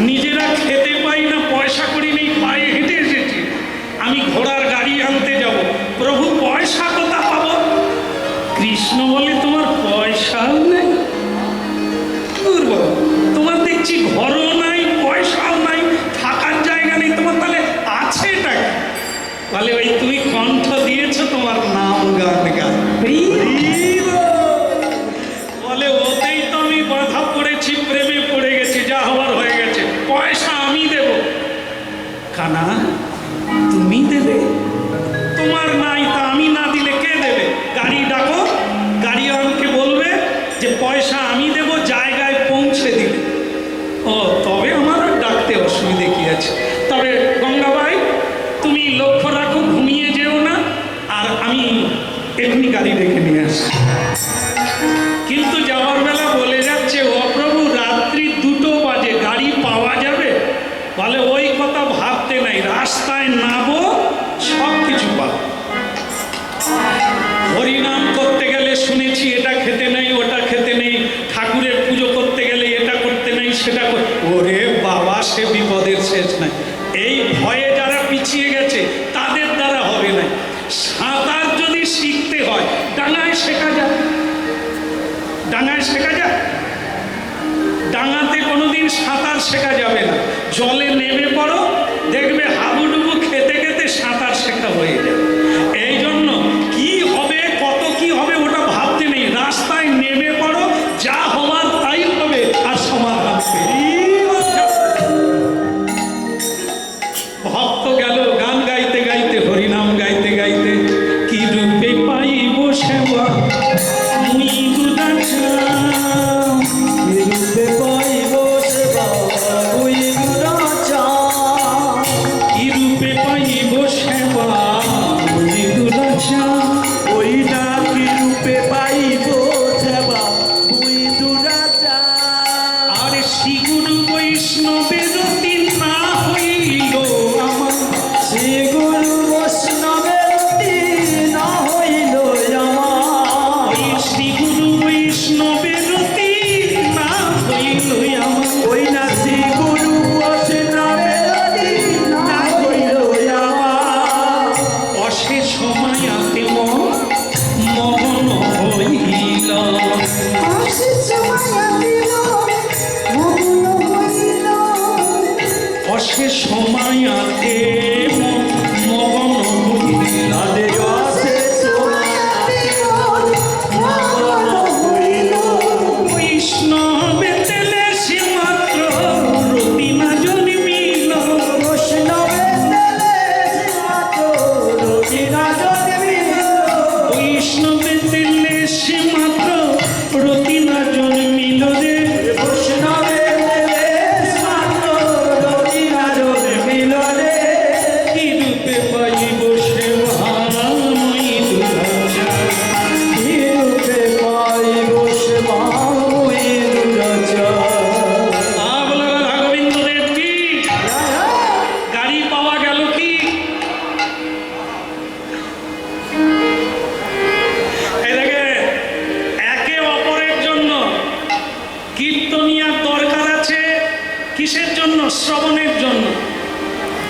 নিজেরা খেতে পাই না, পয়সা করি নেই, পায়ে হেঁটে এসেছি, আমি ঘোড়ার গাড়ি আনতে যাব, প্রভু পয়সা কোথা পাবো? কৃষ্ণ বলে, তোমার পয়সা নেই? তোমার দেখছি ঘরও নাই, পয়সাও নাই, থাকার জায়গা নেই, তোমার তাহলে আছে টাকা? বলে, ওই তুমি কণ্ঠ দিয়েছো, তোমার নাম গান গান। বলে, ওতেই তো আমি বাধা পড়েছি, প্রেমে পড়ে গেছি, যা হওয়ার হয়ে গেছে, পয়সা আমি দেব। কানা, তুমি দেবে? তোমার নাই, তা আমি না দিলে কে দেবে? গাড়ি ডাকো, গাড়িওয়ালাকে বলবে যে পয়সা আমি দেব, জায়গায় পৌঁছে দিবে। ও, তবে আমার আর ডাকতে অসুবিধে কি আছে? তবে গঙ্গাবাই, তুমি লক্ষ্য রাখো, ঘুমিয়ে যেও না, আর আমি এমনি গাড়ি রেখে নিয়ে আসি। কিন্তু যাওয়ার বেলা বলে যাচ্ছে, ও প্রভু, রাত্রি 2টো বাজে, গাড়ি পাওয়া যাবে? বলে, ওই কথা ভাবতে নাই, রাস্তায় নামো, সব কিছু পাবো। হরিনাম করতে গেলে শুনেছি এটা খেতে নেই, ওটা খেতে নেই, ঠাকুরের পুজো করতে গেলে এটা করতে নেই, সেটা করতে। ওরে বাবা, সে বিপদের শেষ নাই। এই ভয়ে যারা পিছিয়ে গেছে তাদের দ্বারা হবে না। সাঁতার যদি শিখতে হয়, ডাঙায় শেখা যায়, ডাঙায় শেখা যায়। ডাঙাতে কোনোদিন সাঁতার শেখা যাবে না, জলে নেমে পড়ো, দেখবে হাবুডুবু খেতে খেতে সাঁতার শেখা হয়ে যাবে। এই জন্য কি হবে, কত কি হবে, ওটা ভাবতে নেই, রাস্তায় নেমে পড়ো, যা হওয়ার তাই হবে, আর সমাধান। ভক্ত গেল গান গাইতে গাইতে, হরিনাম গাইতে গাইতে, কি রূপে পাইব সেবা মুই গুদাছা, রূপে পাইব সেবা ওই গুদাচা। দুজনিয়ার দরকার আছে কিসের জন্য? শ্রবণের জন্য।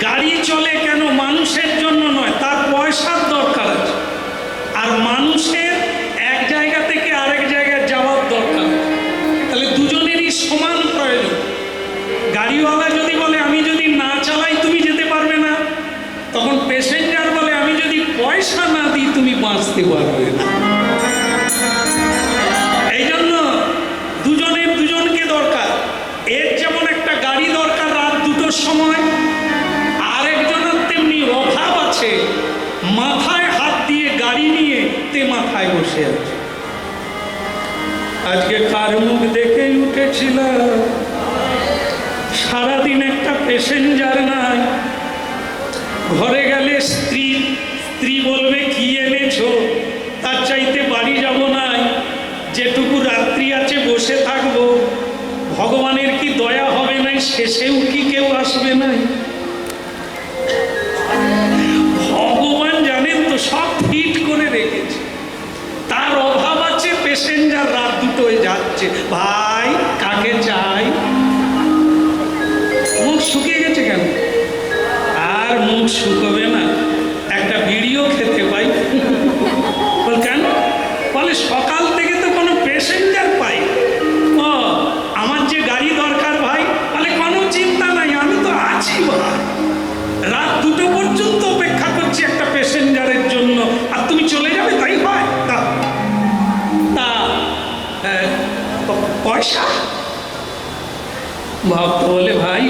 গাড়ি চলে কেন? মানুষের জন্য নয়, তার পয়সার দরকার আছে। আর মানুষের এক জায়গা থেকে আরেক জায়গায় যাওয়ার দরকার, তাহলে দুজনেরই সমান প্রয়োজন। গাড়িওয়ালা যদি বলে আমি যদি না চালাই তুমি যেতে পারবে না, তখন প্যাসেঞ্জার বলে আমি যদি পয়সা না দিই তুমি বাঁচতে পারবে না। এই জন্য দুজনের দুজনকে দরকার। এর যেমন একটা গাড়ি দরকার রাত 2টোর সময়, আরেকজনের তেমনি অভাব আছে, মাথায় হাত দিয়ে গাড়ি নিয়ে তে মাথায় বসে আছে। আজকে কার মুখ দেখেই উঠেছিল, সারাদিন একটা প্যাসেঞ্জার নাই। ঘরে গেলে স্ত্রী বলবে কি এনেছো, তার চাইতে বাড়ি যাব নাই, যেটুকু রাত্রি আছে বসে থাকবো। ভগবানের কি দয়া হবে নাই, শেষেও কি কেউ আসবে নাই? ভগবান জানেন তো সব ফিট করে রেখেছে। তার অভাব আছে, প্যাসেঞ্জার রাত 2টোয় যাচ্ছে। ভাই কাকে চাই? মুখ শুকিয়ে গেছে কেন? আর মুখ শুকোবে না, একটা বিড়িও খেতে পাই। বল কেন? বলে সকাল থেকে তো কোনো প্যাসেঞ্জার পাই। ও আমার যে গাড়ি দরকার ভাই, বলে কোনো চিন্তা নাই, আমি তো আছি ভাই। রাত 2টো পর্যন্ত অপেক্ষা করছি একটা প্যাসেঞ্জারের জন্য, আর তুমি চলে যাবে তাই হয়? তা পয়সা ভাবতে বলে ভাই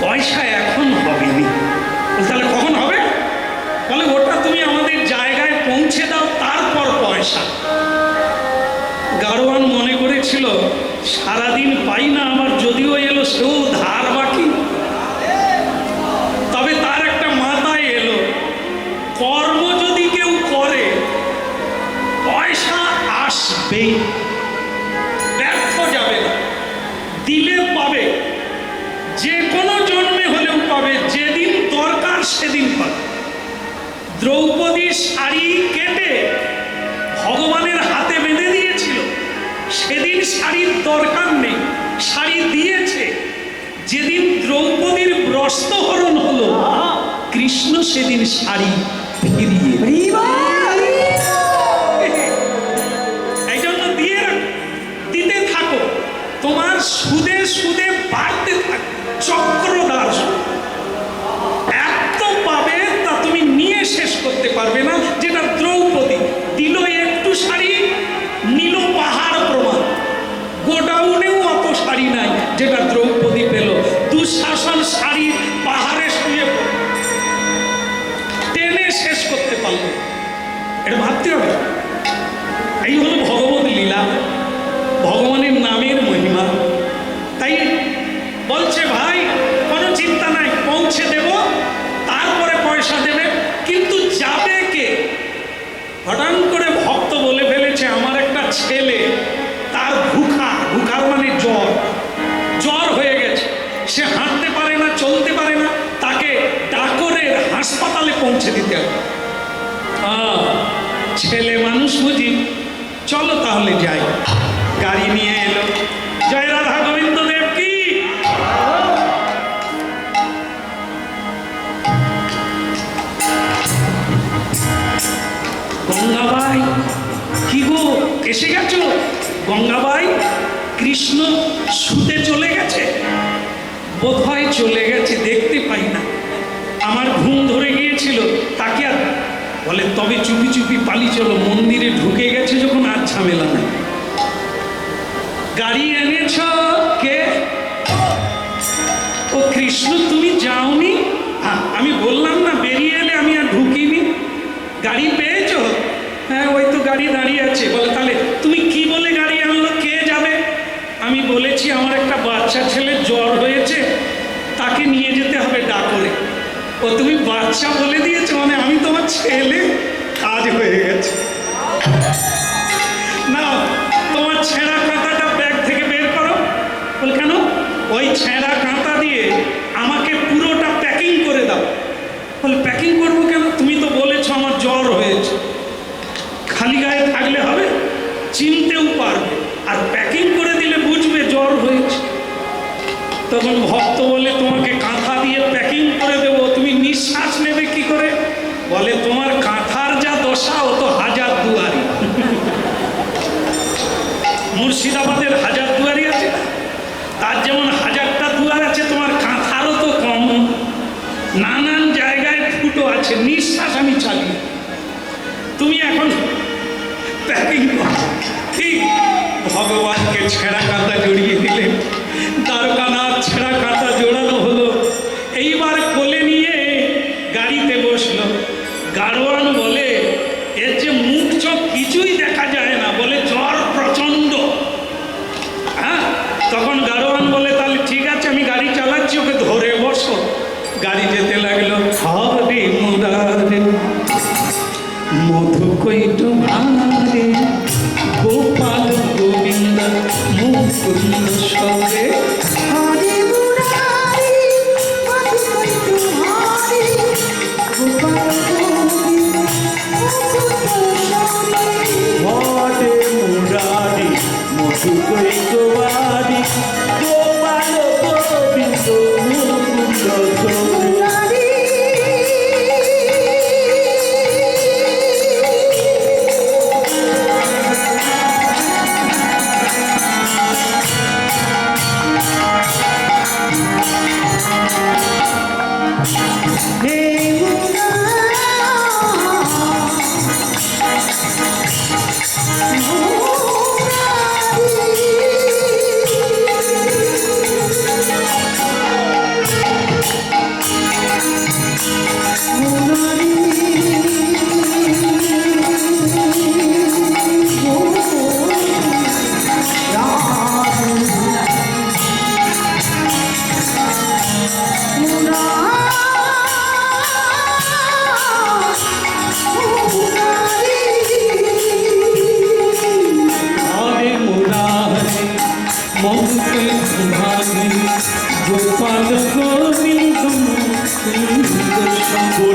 পয়সা এখন হবে নি। তাহলে কখন হবে? বলে ওটা তুমি আমাদের জায়গায় পৌঁছে দাও, তারপর পয়সা। গাড়োয়ান মনে করেছিল সারাদিন পাই না, আমার যদিও এলো সেও ধার বাকি। তবে তার একটা মাথায় এলো, কর্ম যদি কেউ করে পয়সা আসবেই, ব্যর্থ যাবে না, দিলে পাবে, যে কোনো জন্মে হলেও পাবে, যেদিন দরকার সেদিন পাবে। দ্রৌপদী শাড়ি কেটে ভগবানের হাতে বেঁধে দিয়েছিল, সেদিন শাড়ির দরকার নেই, শাড়ি দিয়েছে। যেদিন দ্রৌপদীর ব্রস্তহরণ হলো, কৃষ্ণ সেদিন শাড়ি ফিরিয়ে। এই জন্য দিতে থাকো, তোমার সুদে সুদে বাড়তে থাকবে, চক্রদার সুদ। এত পাবে তা তুমি নিয়ে শেষ করতে পারবে না। যেটা দ্রৌপদী দিল একটু শাড়ি, নিল পাহাড় প্রমাণ। গোডাউনেও অত শাড়ি নাই যেটা দ্রৌপদী পেল। দুঃশাসন শাড়ি পাহাড়ে শুয়ে টেনে শেষ করতে পারল। এটা ভাবতে হবে। এই হলো ভগবত লীলা, ভগবানের নামের মহিমা। তাই বলছে ভাই কোনো চিন্তা নাই, পৌঁছে দেব, তারপরে পয়সা দেবে। কিন্তু যাবে কে? হঠাৎ করে ভক্ত বলে ফেলেছে আমার একটা ছেলে, তার ভুখার মানে জ্বর হয়ে গেছে, সে হাঁটতে পারে না, চলতে পারে না, তাকে ডাকরের হাসপাতালে পৌঁছে দিতে হবে। ছেলে মানুষ বুঝি, চলো তাহলে যাই। গাড়ি নিয়ে এলো। জয় রাধা গোবিন্দ দেব কি। গঙ্গাবাই কি গো এসে গেছো? গঙ্গাবাই কৃষ্ণ শুতে চলে গেছে, বোধহয় চলে গেছে, দেখতে পাই না, আমার ঘুম ধরে গিয়েছিল। তাকে আর বলে তবে চুপি চুপি পালি চলো, মন্দিরে ঢুকে গেছে যখন আর ঝামেলা নাই। গাড়ি এনেছ কে? ও কৃষ্ণ তুমি যাওনি? আমি বললাম না বেরিয়ে এলে, আমি আর ঢুকিনি। গাড়ি পেয়েছো? হ্যাঁ ওই তো গাড়ি দাঁড়িয়ে আছে। বলে তাহলে তুমি কি বলে গাড়ি আনলো, কে যাবে? আমি বলেছি আমার একটা বাচ্চা ছেলের জ্বর হয়েছে, তাকে নিয়ে যেতে হবে ডাকরে। ও তুমি বাচ্চা বলে দিয়েছো, মানে আমি তোমার ছেলে, কাজ হয়ে গেছে। না তোমার ছেঁড়া কাঁথাটা ব্যাগ থেকে বের করো। বল কেন? ওই ছেঁড়া কাঁথা দিয়ে আমাকে পুরোটা প্যাকিং করে দাও। বলে প্যাকিং করবো কেন? তুমি তো বলেছো আমার জ্বর হয়েছে। খালি গায়ে থাকলে হবে? চিনতেও পারবে, আর প্যাকিং করে দিলে বুঝবে জ্বর তখন ভক্ত বলে তোমাকে কাঁথা দিয়ে প্যাকিং করে দেবো, তুমি নিঃশ্বাস নেবে কি করে? বলে তোমার কাঁথার যা দশা ও তো হাজার দুয়ারি। মুর্শিদাবাদের হাজার দুয়ারি আছে, তার যেমন হাজারটা দুয়ার আছে, তোমার কাঁথারও তো কম। নানান জায়গায় ফুটো আছে, নিঃশ্বাস আমি চালিয়ে, তুমি এখন প্যাকিং করো। ঠিক ভগবানকে ছেঁড়া কাঁথা জড়িয়ে দিলেন, দ্বারকানাথ ছেঁড়া কাঁথা জোড়ানো হলো। এইবার কোলে নিয়ে গাড়িতে বসলো। গাড়োয়ান বলে এর যে মুখ চোখ কিছুই দেখা যায় না, বলে জ্বর প্রচন্ড। হ্যাঁ, তখন গাড়োয়ান বলে তাহলে ঠিক আছে আমি গাড়ি চালাচ্ছি, ওকে ধরে বসো। গাড়ি যেতে লাগলো। হরে মুরারে মধু কৈট ভারে গোপাল গোবিন্দ মুকুন্দ সবে। হরে মুরারি মধুকৈট ভারে গোপাল গোবিন্দ মুকুন্দ সবে। হরে মুরারি মধু কৈট ভারে গোপাল গোবিন্দ মুকুন্দ সবে। গোপাল গোবিন্দ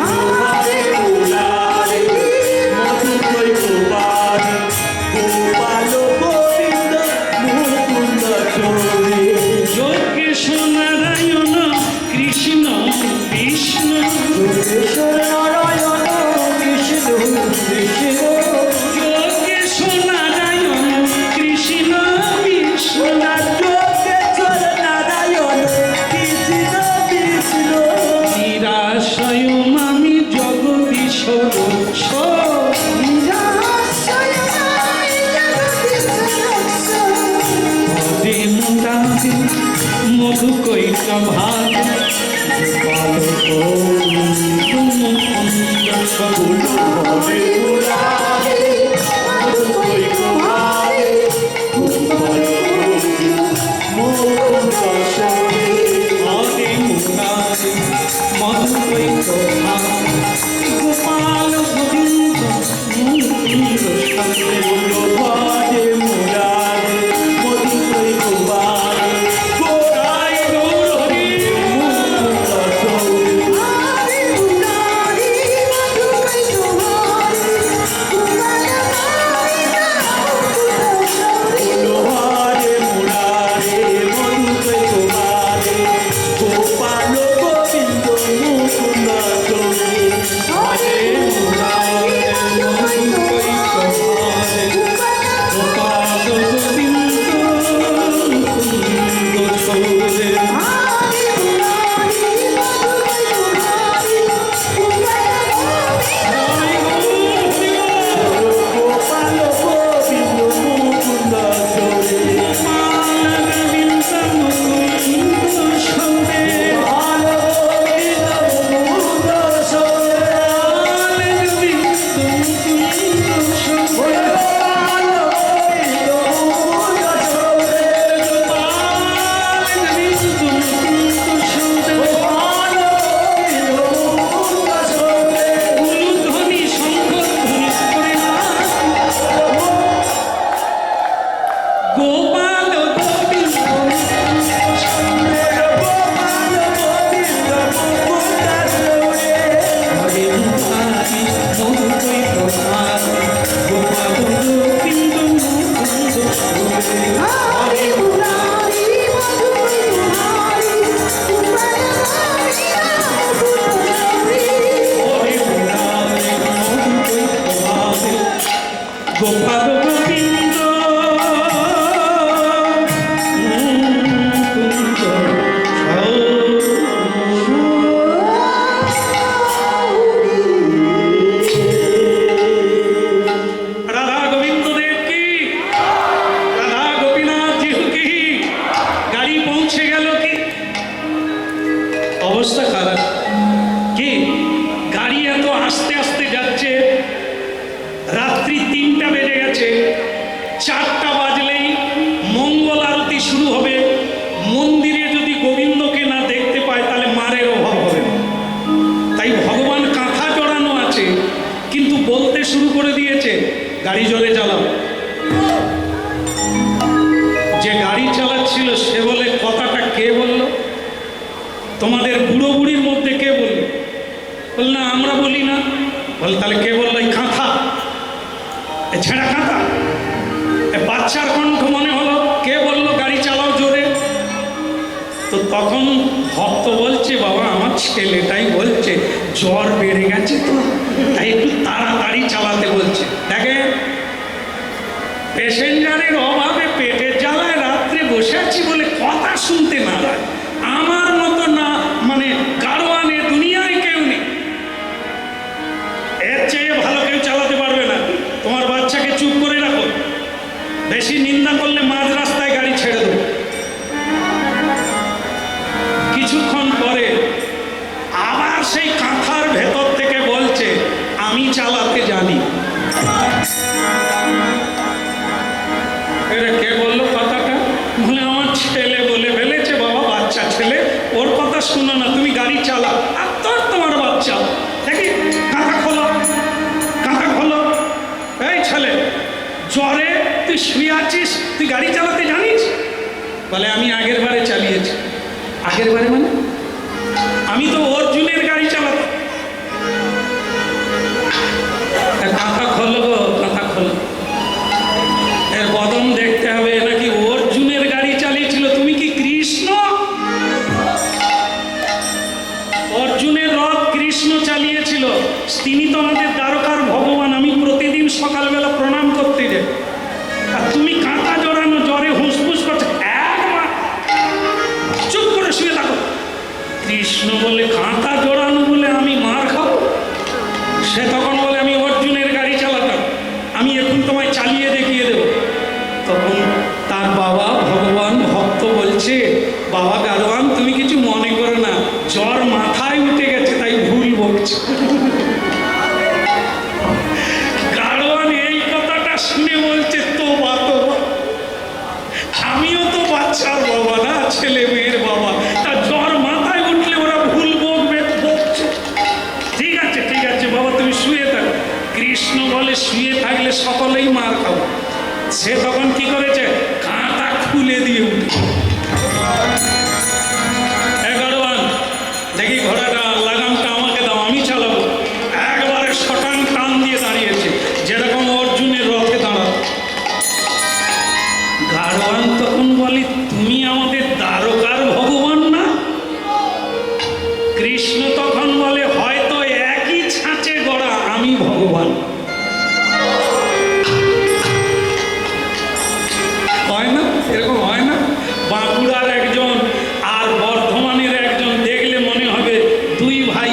হরে মুরারি মধু কৈট ভারে গোপাল গোবিন্দ মুকুন্দ সবে। যোগেশ নারায়ণ কৃষ্ণ বিষ্ণু, যোগেশ্বর নারায়ণ কৃষ্ণ কৃষ্ণ। যোগেশ নারায়ণ কৃষ্ণ বিষ্ণু, যোগেশ্বর নারায়ণ কৃষ্ণ কৃষ্ণ। নিরাশয় মামি জগদীশ রক্ষ। হরে মুরারি মধু কৈট ভারে গোপাল গোবিন্দ মুকুন্দ সবে। হরে মুরারি মধু কৈট ভারে গোপাল গোবিন্দ মুকুন্দ সবে। হরে মুরারি মধু কৈট ভারে গোপাল গোবিন্দ মুকুন্দ সবে। হরে মুরারি মধু কৈট ভারে গোপাল গোবিন্দ মুকুন্দ সবে। অবস্থা খারাপ। কি গাড়ি এত আস্তে আস্তে যাচ্ছে, রাত্রি 3টা বেজে গেছে, 4টা বাজলেই মঙ্গল আরতি শুরু হবে। মন্দিরে যদি গোবিন্দকে না দেখতে পায় তাহলে মারের অভাব হবে না। তাই ভগবান কাঁথা জড়ানো আছে, কিন্তু বলতে শুরু করে দিয়েছে গাড়ি জোরে চালাও। যে গাড়ি চালাচ্ছিল সে বলে, কথাটা কে বলল? তোমাদের বুড়ো বুড়ির মধ্যে কে বলল? বল না, আমরা বলি না। বল তাহলে কে বললো? এই কাঁথা, ছেঁড়া কাঁথা। বাচ্চার কণ্ঠ মনে হলো, কে বললো গাড়ি চালাও জোরে? তো তখন ভক্ত বলছে, বাবা আমার ছেলেটাই বলছে জ্বর বেড়ে গেছে তো, তাই একটু তাড়াতাড়ি চালাতে বলছে। দেখে প্যাসেঞ্জারের অভাবে পেটের জ্বালায় রাত্রে বসে আছি বলে কথা শুনতে না হয়। আমার মতো না মানে গাড়োয়ানে দুনিয়ায় কেউ নেই, এর চেয়ে ভালো কেউ চালাতে পারবে না। তোমার বাচ্চাকে চুপ করে রাখো, বেশি নিন্দা করলে মাঝ রাস্তায় গাড়ি ছেড়ে দেবো। কিছুক্ষণ পরে আবার সেই কাঁথার ভেতর থেকে বলছে, আমি চালাতে জানি। এটা কে বললো কথাটা? বলে আমার ছেলে বলে ফেলেছে। বাবা বাচ্চা ছেলে, ওর কথা শুনো না, তুমি গাড়ি চালাও। আর তোমার বাচ্চা দেখি, কাঁথা খোলো, কাঁথা খোলো। এই ছেলে, জ্বরে তুই শুয়ে আছিস, তুই গাড়ি চালাতে জানিস? বলে আমি আগের বারে চালিয়েছি। আগের বারে মানে? আমি তো অর্জুনের গাড়ি চালাতাম। কাঁথা খোলো গো, কাঁথা খোলো। এর বদন দেখতে হবে, নাকি অর্জুনের গাড়ি চালিয়েছিল? তুমি কি কৃষ্ণ? অর্জুনের রথ কৃষ্ণ চালিয়েছিল, তিনি তো আমাদের দ্বারকার ভগবান। আমি প্রতিদিন সকালবেলা প্রণাম করতে যাই, আর তুমি কাঁথা জড়ানো জ্বরে হুঁসফুস করছো। একবার চুপ করে শুয়ে থাকো। কৃষ্ণ বলে কাঁথা জড়ানো বলে আমি মার খাবো? সে তখন বলে আমি অর্জুনের গাড়ি চালাতাম, আমি এখন তোমায় চালিয়ে দেখিয়ে দেব। তখন তার বাবা ভগবান ভক্ত বলছে, বাবা গাড়োয়ান তুমি কিছু মনে করো না, জ্বর মাথায় উঠে গেছে তাই ভুল বকছে। গাড়োয়ান এই কথাটা শুনে বলছে, তো আমিও তো বাচ্চার বাবা না, ছেলে মেয়ের বাবা, তা জ্বর মাথায় উঠলে ওরা ভুল বকবে, বকছে। ঠিক আছে ঠিক আছে বাবা, তুমি শুয়ে থাকো। কৃষ্ণ বলে শুয়ে থাকলে সকলেই মার খাবো। সে তখন কি করেছে, কাঁটা খুলে দিয়ে উঠে, গাড়োয়ান দেখি ঘোড়াটা লাগামটা আমাকে দাও, আমি চালাবো। একবারে শটান টান দিয়ে দাঁড়িয়েছে, যেরকম অর্জুনের রথে দাঁড়াতো। গাড়োয়ান তখন বলে, তুমি আমাদের দ্বারকার ভগবান না? কৃষ্ণ তখন বলে, হয়তো একই ছাঁচে গড়া আমি ভগবান। হয় না এরকম? হয় না? বাঁকুড়ার একজন আর বর্ধমানের একজন দেখলে মনে হবে দুই ভাই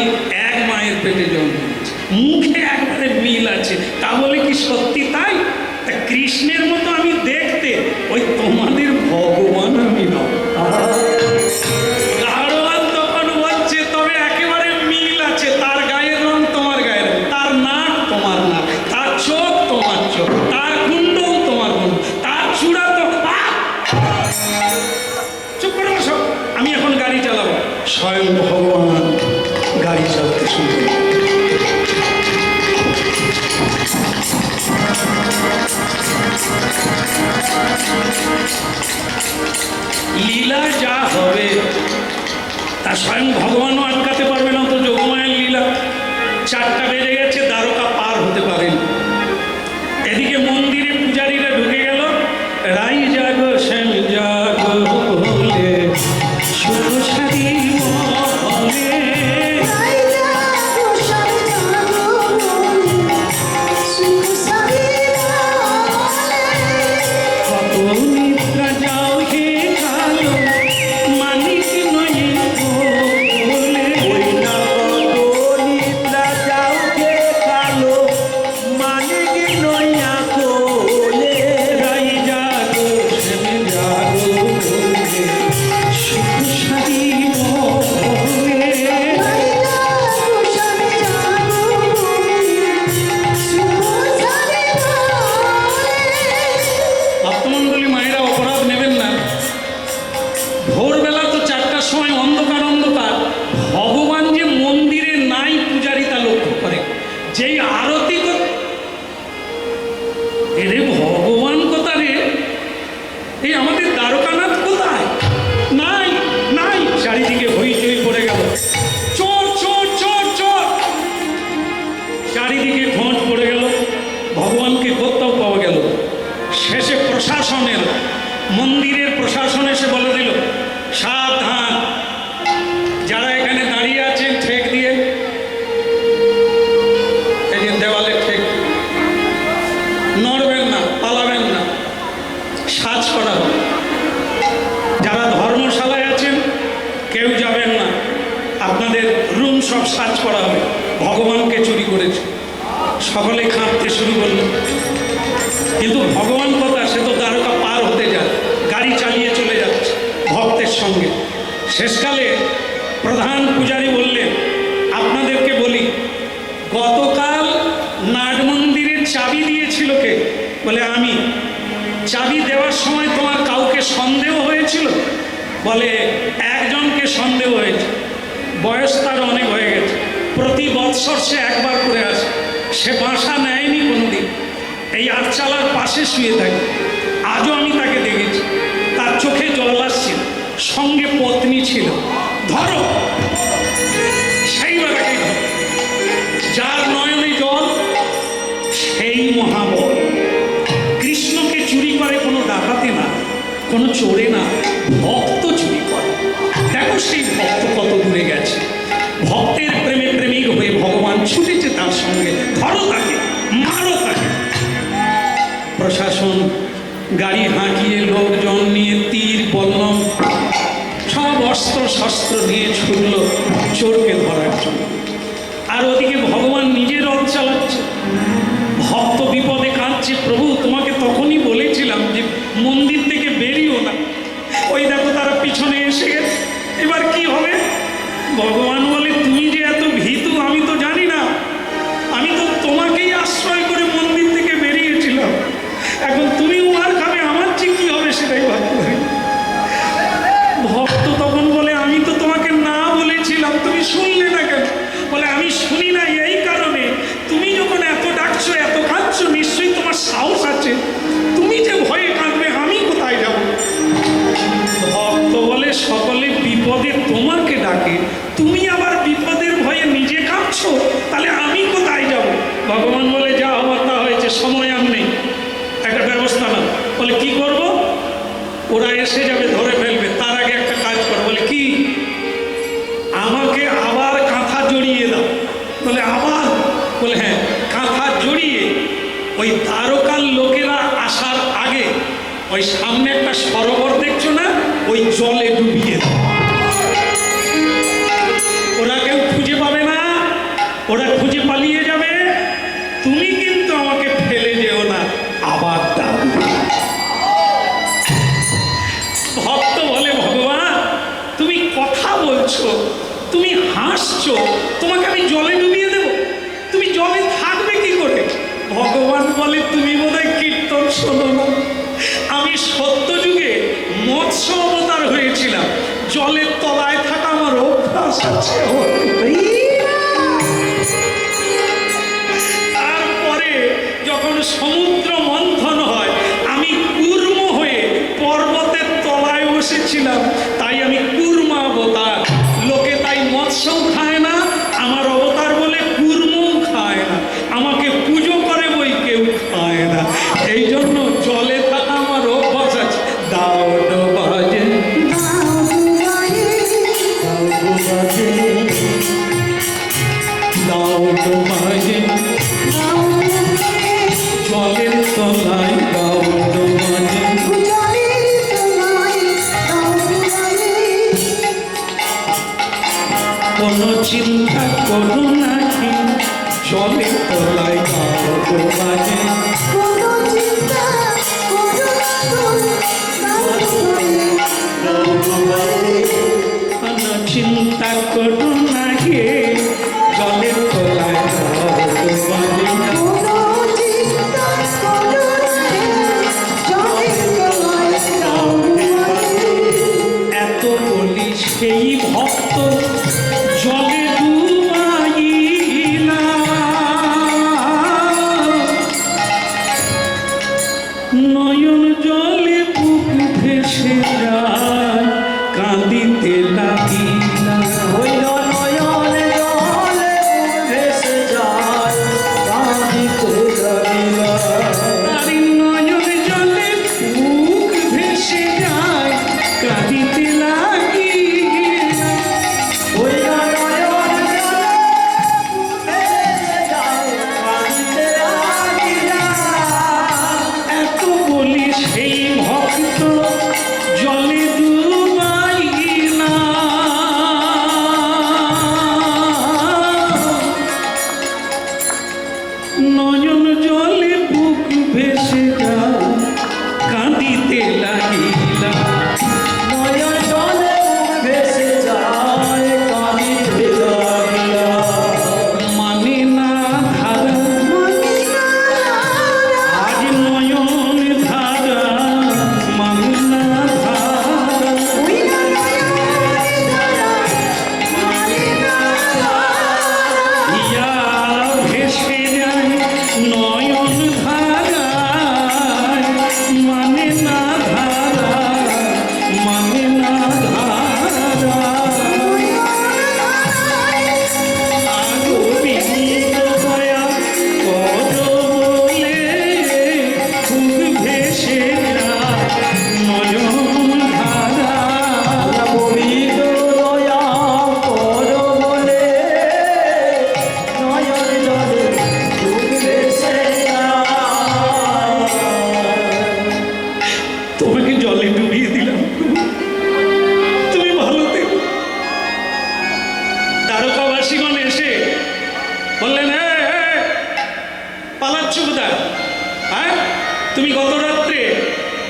এক মায়ের পেটে জন্মেছে, মুখে একবারে মিল আছে। তা বলে কি সত্যি তাই? তা কৃষ্ণের মতো আমি দেখতে, ওই তোমাদের ভগবান আমি না। গাড়োয়ান তখন বলছে, তবে একেবারে মিল আছে। তার গায়ের রং তোমার গায়ের রং, তার নাক তোমার নাক, তার চোখ তোমার চোখ, তার কুণ্ডল তোমার কুণ্ডল, তার চূড়া তো। চুপ করে বসো, আমি এখন গাড়ি চালাবো। স্বয়ং ভগবান গাড়ি চালাতে শুরু করল। লীলা যা হবে তা স্বয়ং ভগবানও আটকাতে পারবে না, তো যোগমায়ের লীলা। 4টা বেজে গেছে, দ্বারকা পার হতে পারেন। এদিকে মন্দিরে পূজারীরা ঢুকে গেল। রাই জাগো শ্যাম জাগো বলে, শুভ সাদী বলে, কত নিদ্রা যাও হে কালো, মানিক নয় বলে। ওই না কত নিদ্রা যাও হে ভোরবেলা তো 4টার সময় অন্ধকার অন্ধকার, ভগবান যে মন্দিরে নাই পূজারি তা লক্ষ্য করে। যেই আরতি এরে ভগবান কোথায়, এই আমাদের দ্বারকানাথ কোথায়? নাই নাই, চারিদিকে হইচই পড়ে গেল, চোর চোর চোর চোর, চারিদিকে খোঁজ পড়ে গেল, ভগবানকে কোথাও পাওয়া গেল। শেষে প্রশাসনের, মন্দিরের প্রশাসন এসে বলে দিল, সাবধান, যারা এখানে দাঁড়িয়ে আছেন ঠেক দিয়ে, এই যে দেওয়ালে ঠেক, নড়বেন না, পালাবেন না, সাজ করা হবে। যারা ধর্মশালায় আছেন কেউ যাবেন না, আপনাদের রুম সব সাজ করা হবে, ভগবানকে চুরি করেছে। সকলে কাঁদতে শুরু করলো, কিন্তু ভগবান কথা, সে তো দ্বারকা পার হতে যায়, গাড়ি চালিয়ে চলে যাচ্ছে ভক্তের সঙ্গে। শেষকালে প্রধান পূজারী বললেন, আপনাদেরকে বলি, গতকাল নাট মন্দিরের চাবি দিয়েছিল কে? বলে আমি। চাবি দেওয়ার সময় তোমার কাউকে সন্দেহ হয়েছিল? বলে একজনকে সন্দেহ হয়েছে, বয়স তার অনেক হয়ে গেছে, প্রতি বৎসর সে একবার করে আসে, সে বাসা নেয়নি কোনোদিন, এই আটচালার পাশে শুয়ে থাকে। আজও আমি তাকে দেখেছি, তার চোখে জল আসছিল, সঙ্গে পত্নী ছিল, ধরো সেই বেলাকে ধরো। যার নয়নে জল সেই মহাবল। কৃষ্ণকে চুরি করে কোনো ডাকাতে না, কোনো চোরে না, ভক্ত চুরি করে। দেখো সেই ভক্ত কত দূরে গেছে, ভক্তের প্রেমে প্রেমিক হয়ে ভগবান ছুটেছে তার সঙ্গে, ধরো তাকে, মারো তাকে। প্রশাসন গাড়ি হাঁকিয়ে, লোকজন নিয়ে, তীর বল্লম সব অস্ত্র শস্ত্র নিয়ে ছুটল চোরকে ধরার জন্য। আর ওদিকে ভগবান নিজে রথ চালাচ্ছে, ভক্ত বিপদে কাঁদছে, প্রভু তোমাকে তখনই বলেছিলাম যে মন্দির থেকে বেরিও না, ওই দেখো তারা পিছনে এসে গেছে, এবার কি হবে? ভগবান বলে, তুমি যে এত ভীতু আমি তো জানি না, আমি তো তোমাকেই আশ্রয় করে মন্দির থেকে বেরিয়েছিলাম, এখন তুমি মার খাবে, আমার যে কি হবে সেটাই ভাবতে। ভক্ত তখন বলে, আমি তো তোমাকে না বলেছিলাম, তুমি শুনলে না কেন? বলে, আমি শুনি না এই কারণে, তুমি যখন এত ডাকছো, এত কাঁদছো, নিশ্চয়ই তোমার সাহস আছে, তুমি যে ভয়ে কাঁদবে, আমি কোথায় যাব? ভক্ত বলে, সকলে বিপদে তোমাকে ডাকে, তুমি আবার বিপদের ভয়ে নিজে কাঁদছো, তাহলে আমি কোথায় যাব? ভগবান বলে, যা হওয়ার তা হয়েছে, সময় আর নেই, একটা ব্যবস্থা না। বলে, কি করব? ওরা এসে যাবে, ধরে ফেলবে, তার আগে একটা কাজ করো। বলে, কি? আমাকে আবার কাঁথা জড়িয়ে দাও। বলে, আবার? বলে, হ্যাঁ, কাঁথা জড়িয়ে ওই দ্বারকার লোকেরা আসার আগে ওই সামনে একটা সরোবর দেখছো না, ওই জলে ডুবিয়ে দাও। ওরা কেউ খুঁজে পাবে না, ওরা খুঁজে পালিয়ে যাবে, তুমি কিন্তু আমাকে ফেলে যেও না, আবার দাও। ভক্ত বলে, ভগবান তুমি কথা বলছো, তুমি হাসছো, তোমাকে আমি জলে ডুবিয়ে দেব, তুমি জলে থাকবে কি করে? ভগবান বলে, তুমি বোধহয় কীর্তন শোনো না, আমি সত্য যুগে মৎস্য অবতার হয়েছিলাম, জলের তলায় থাকা আমার অভ্যাস আছে। তারপরে যখন সমুদ্র মন্থন হয়, আমি কূর্ম হয়ে পর্বতের তলায় বসেছিলাম, তাই আমি কূর্ম অবতার। লোকে তাই মৎস্যও খায় না, আমার অবতার বলে কূর্মও খায় না, আমাকে পুজো করে বই কেউ খায় না, এই জন্য জলে থাকা আমার অভ্যাস আছে। দাও বাজে, দাও বাজে, জলের তলায় দাও বাজে, কোনো চিন্তা করো না, জলের তলায় দাও বাজে, কোনো চিন্তা করো না গে, জলের তলায় দাও বাজে। এত বলি সেই ভক্ত জলে ডুবাইলা নয়ন জলে বুক ভেসে যায় কাঁদিতে লাগিলা ওই নয়নে জলে ভেসে যায় কাঁদিতে লাগিলা তারি নয়ন জলে বুক ভেসে যায় কাঁদিতে লাগিলা ওই নয়নে জলে ভেসে যায় কাঁদিতে লাগিলা এত বলি সেই ভক্ত জলে ডুবাইলা নয়ন জলে বুক ভেসে যায় কাঁদিতে লাগিলা নয়ন জলে ভেসে যায় কাঁদিতে লাগিলা মানে না ধারা আজ নয়ন ধারা মানে না ধারা ইয়া ভেসে যায় নয়ন ধারা মানে না ধারা মানে না ধারা আগো বিনীত দয়া কর বলে খুব ভেসে যায় নয়ন ধারা পবিত্র দয়া কর বলে নয়ন জলে বুক ভেসে যায় তোমাকে জলে ডুবিয়ে দিলাম তুমি ভালো থেকো তারকাবাসীগণ এসে বললেন পালাচ্ছ কোথায় হ্যাঁ তুমি গত রাত্রে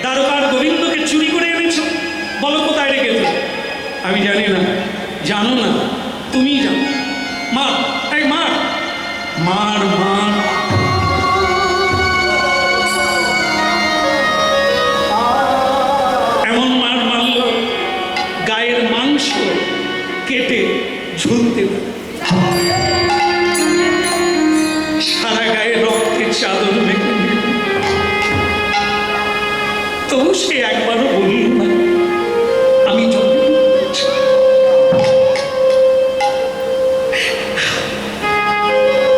দ্বারকার গোবিন্দকে চুরি করে এনেছো বলো কোথায় রেখেছো আমি জানি না জানো না তুমি জানো মার এই মার মার মার এমন মার মারল গায়ের মাংস কেটে ঝুলতে থাকে। সারা গায়ে রক্তের চাদর মেখে নিল। তবু সে একবারও বলল না আমি জলে ডুবেছি।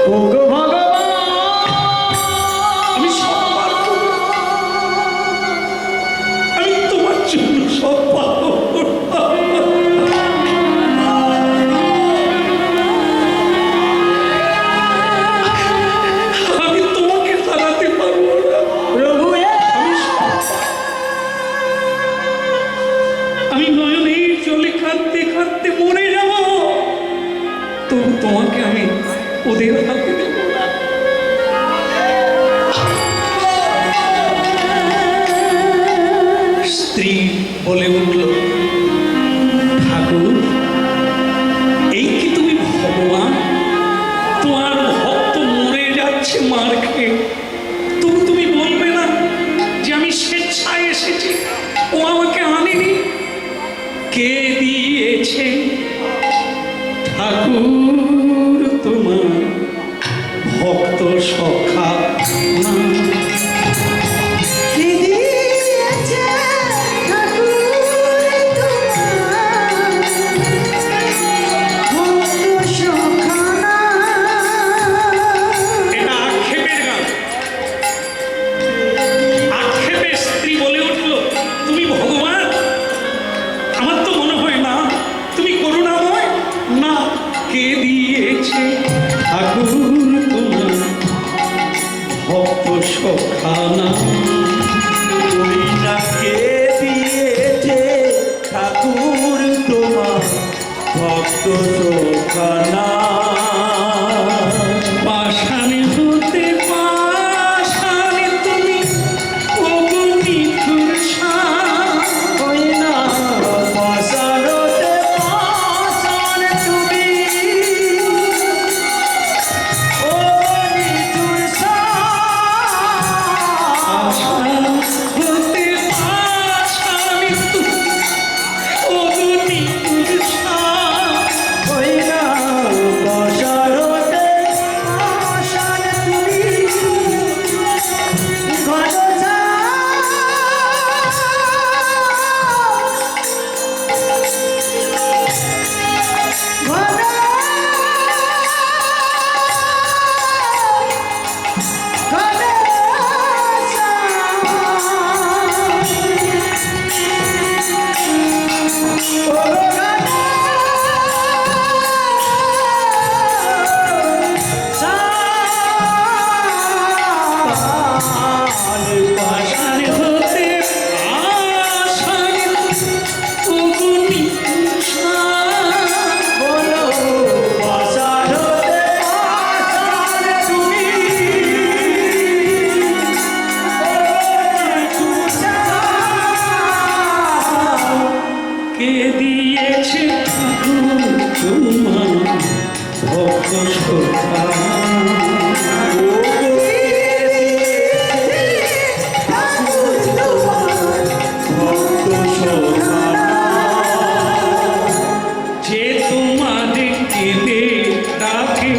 ওগো ভগবান আমি সব পারব আমি তোমার জন্য সব পারব আমি তোমাকে হারাতে পারবো না প্রভু আমি নয়নের জলে কাঁদতে কাঁদতে মরে যাব তবু তোমাকে আমি ওদের হাতে দেব না স্ত্রী বলে উঠল ঠাকুর এই কি তুমি ভগবান তোমার ভক্ত মরে যাচ্ছে মার খেয়ে তবু তুমি বলবে না যে আমি স্বেচ্ছায় এসেছি ও আমাকে আনেনি কে দিয়েছে ঠাকুর তোমার ভক্ত সখা না এটা আক্ষেপের গান আক্ষেপে স্ত্রী বলে উঠল তুমি ভগবান আমার তো মনে হয় না তুমি করুণাময় না কে দিয়েছে ঠাকুর তোমার ভক্ত সখানা ওই না কে দিয়েছে ঠাকুর তোমার ভক্ত সোখানা পাষাণে হতে পাষাণে তুমি অগ্নিঠুর সাপ। ওই না পাষাণতে পাষাণ তুমি ও নিঠুর পাষাণ হতে পাষাণে তুমি কে দিয়েছে ঠাকুর তোমার ভক্ত সখা যে তোমাদের কেঁদে ডাকে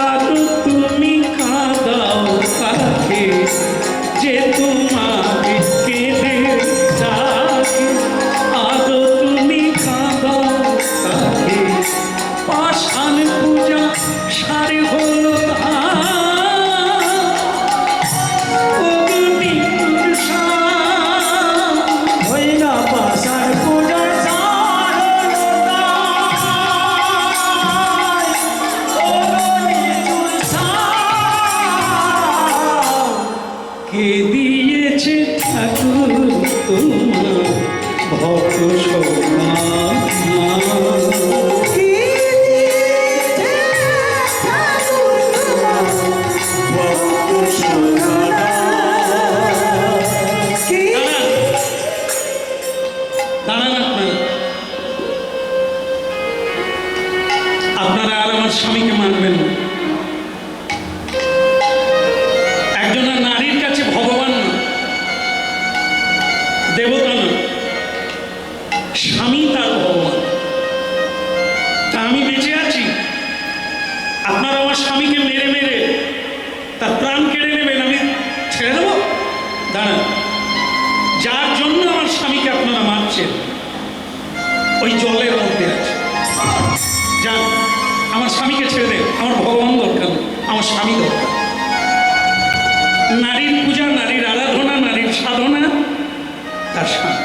আর তুমি কাঁদাও তাকে যে তোমাদের কেঁদে ডাকে আর তুমি কাঁদাও তাকে পাষাণ পূজা সারে হলো ওই না পাশার পূজার কে দিয়েছে ঠাকুর তোমার ভক্ত সখা আপনারা আর আমার স্বামীকে মানবেন না। একজন নারীর কাছে ভগবান না, দেবতা না, স্বামী তার ভগবান। তা আমি বেঁচে আছি, আপনারা আমার স্বামীকে মেরে মেরে তার প্রাণ কেড়ে নেবেন, আমি ছেড়ে দেবো? দাঁড়ান, যার জন্য আমার স্বামীকে আপনারা মারছেন ওই জলের মধ্যে আছে। যান, আমার স্বামীকে ছেড়ে দেন, আমার ভগবান দরকার নেই, আমার স্বামী দরকার। নারীর পূজা, নারীর আরাধনা, নারীর সাধনা তার স্বামী।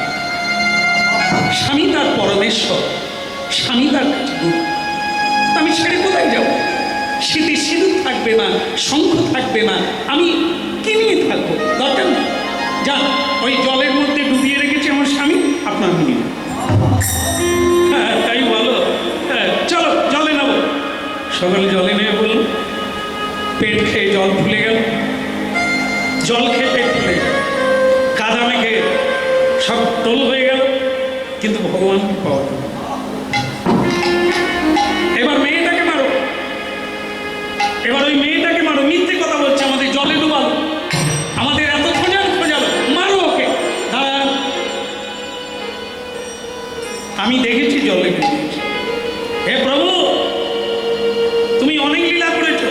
স্বামী তার পরমেশ্বর, স্বামী তার কাছে গুরু। আমি ছেড়ে কোথায় যাব? স্মৃতি সিঁদুর থাকবে না, শঙ্খ থাকবে না, আমি কি নিয়ে থাকবো? দরকার নেই। যান, ওই জলের মধ্যে ডুবিয়ে রেখেছি আমার স্বামী, আপনার নিয়ে। হ্যাঁ, তাই বলো? হ্যাঁ, চলো জলে নেবো। সকলে জলে নেবে বলল, পেট খেয়ে জল ফুলে গেল, জল খেয়ে পেট ফুলে গেল, কাদা মেঘে সব টোল হয়ে গেল, কিন্তু ভগবানকে পাওয়া গেল। এবার মেয়েটাকে মারো, এবার ওই মেয়েটাকে মারো, মিথ্যে কথা বলছে, আমাদের জলে ডুবালো, আমাদের এত খোঁজালো, মারো ওকে। দাঁড়ান, আমি দেখেছি জলে ডুবিয়েছি। হে প্রভু, তুমি অনেক লীলা করেছ,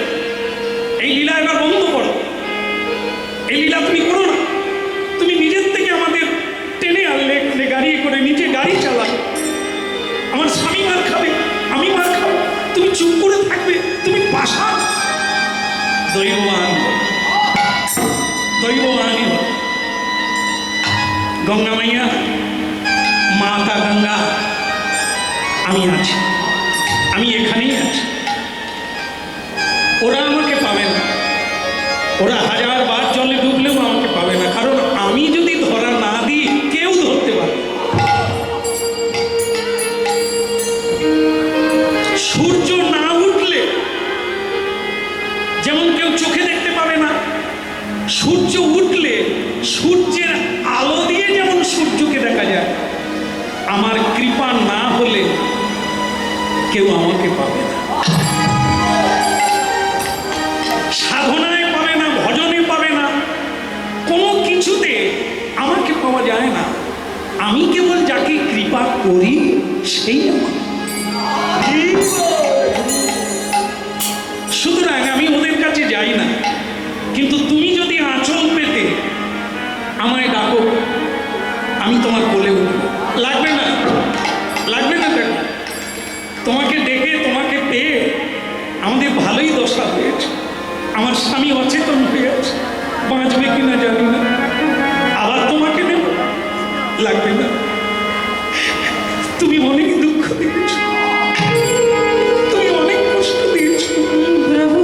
এই লীলা এবার বন্ধ করো, এই লীলা তুমি করো না। তুমি নিজের থেকে আমাদের টেনে আনলে, গাড়ি করে নিচে গাড়ি চালাও, আমার স্বামী মার খাবে, আমি মার খাবো, তুমি চুপ করে থাকবে, তুমি পাশা। দৈববান দৈববানই হল গঙ্গা মাইয়া, মাতা গঙ্গা, আমি আছি, আমি এখানেই আছি। ওরা আমাকে পাবে না, ওরা 1000 বার জলে ডুবলেও আমাকে পাবে না, কারণ আমি যদি ধরা না দিই কেউ ধরতে পারবে। সূর্য না উঠলে যেমন কেউ চোখে দেখতে পাবে না, সূর্য উঠলে সূর্যের আলো দিয়ে যেমন সূর্যকে দেখা যায়, আমার কৃপা না হলে কেউ আমাকে পাবে না। সাধনায় পাবে না, ভজনে পাবে না, কোনো কিছুতে আমাকে পাওয়া যায় না। আমি কেবল যাকে কৃপা করি সেই আমার। সুতরাং আমি ওদের কাছে যাই না, কিন্তু তুমি যদি আঁচল পেতে আমায় ডাকো, আমি তোমার কোলে উঠবো। লাগবে না, লাগবে না, দেখো তোমাকে ডেকে, তোমাকে পেয়ে আমাদের ভালোই দশা হয়েছে। আমার স্বামী অচেতন হয়ে আছে, বাঁচবে কিনা জানি না, আবার তোমাকে নেব, লাগবে না। তুমি অনেক দুঃখ দিয়েছ, তুমি অনেক কষ্ট দিয়েছ প্রভু।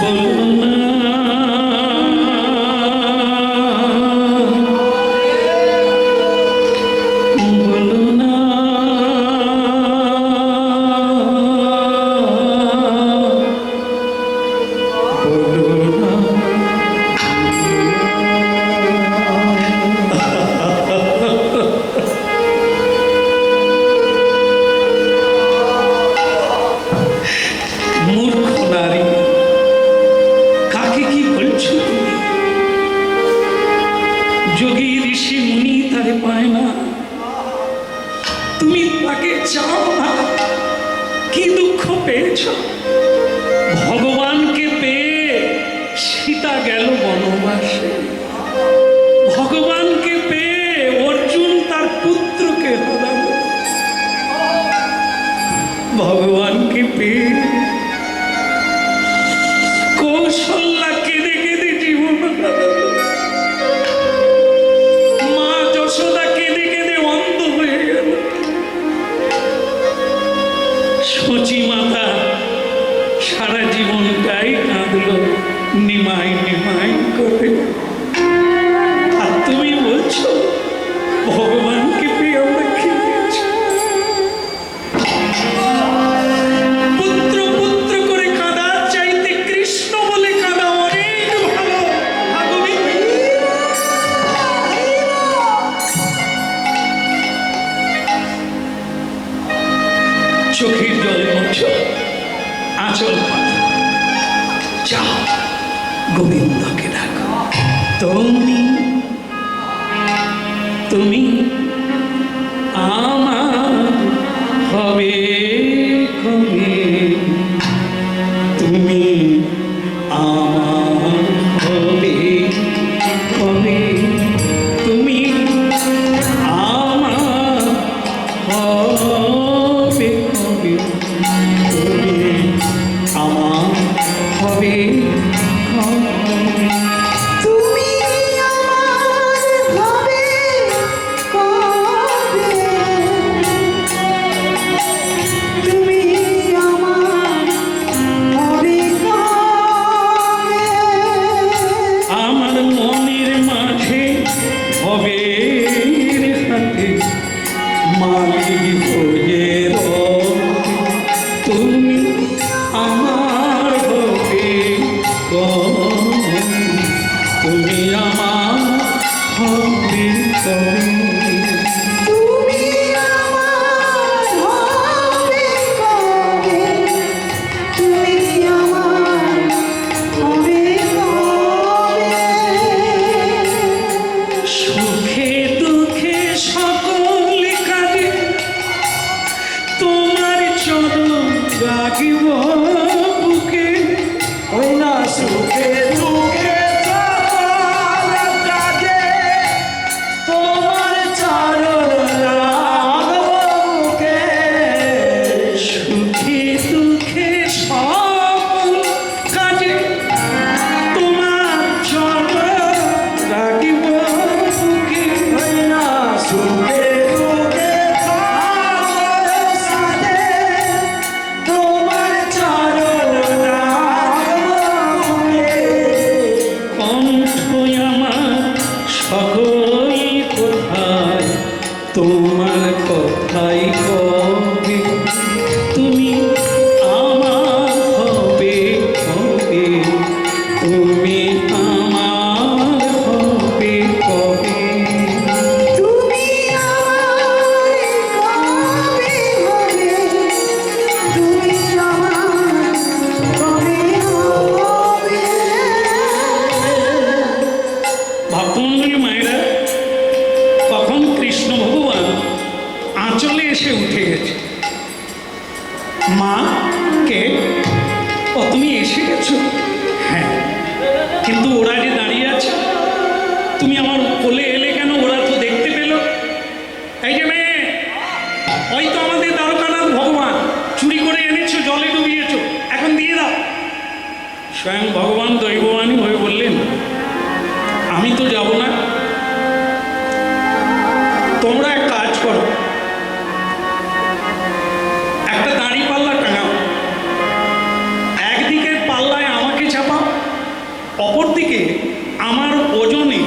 বলো তুমি তাকে চাও না, কি দুঃখ পেয়েছ? ভগবানকে পেয়ে সীতা গেল বনবাসে, ভগবানকে পেয়ে অর্জুন তার পুত্রকে হারাল, ভগবানকে পেয়ে কৌশল্যা কেঁদে কেঁদে জীবন হারাল, মা যশোদা কেঁদে কেঁদে অন্ধ হয়ে গেল, সচি মাতা সারা জীবনটাই কাঁদলো নিমাই নিমাই করে। আর তুমি বলছো ভগবানকে পেয়ে আমরা খেয়েছি। পুত্র পুত্র করে কাঁদার চাইতে কৃষ্ণ বলে কাঁদা অনেক ভালো। ভাগবতী চোখের জল মুছো, আঁচল পাতা, যাও গোবিন্দকে ডাকো। তুমি আমার হবে কবে, তুমি আমার হবে কবে, তুমি আমার হবে কবে, তুমি আমার হবে কবে। তুমি আমার হবে কবে, তুমি আমার হবে কবে। আমার মনের মাঝে হবে হাতে মালিক হয়ে তুমি আমার হবে কবে, তুমি আমার হবে কবে। তুমি আমার হবে কবে, তুমি আমার হবে কবে। সুখে দুঃখে সকল কাজে তোমার চরণ রাখিব বুকে, ওই না সুখে দুঃখে সকল কাজে তোমার চরণ রাখবো বুকে। সুখে দুঃখে সকল কাজে তোমার চরণ রাখিব বুকে। ওই না সুখে দুঃখে সকল কাজে তোমার চরণ রাখবো বুকে। কণ্ঠ আমার সকল কোথায় তোমার কথাই কবে, তুমি আমার হবে কবে, তুমি আমার হবে কবে। তুমি আমার কবে হবে, তুমি আমার কবে হবে। ভক্তমণ্ডলী মায়েরা, তখন কৃষ্ণ ভগবান আঁচলে এসে উঠে গেছে। মা কে? ও তুমি এসে গেছো? হ্যাঁ, কিন্তু ওরা যে দাঁড়িয়ে আছে, তুমি আমার কোলে এলে কেন? ওরা তো দেখতে পেল। এই যে মেয়ে, ওই তো আমাদের দ্বারকানাথ ভগবান, চুরি করে এনেছো, জলে ডুবিয়েছো, এখন দিয়ে দাও। স্বয়ং ভগবান দৈববাণী হয়ে বললেন, আমি তো যাব না, তোমরা এক কাজ করো, একটা দাঁড়ি পাল্লা টাঙাও, একদিকের পাল্লায় আমাকে চাপাও, অপরদিকে আমার ওজনে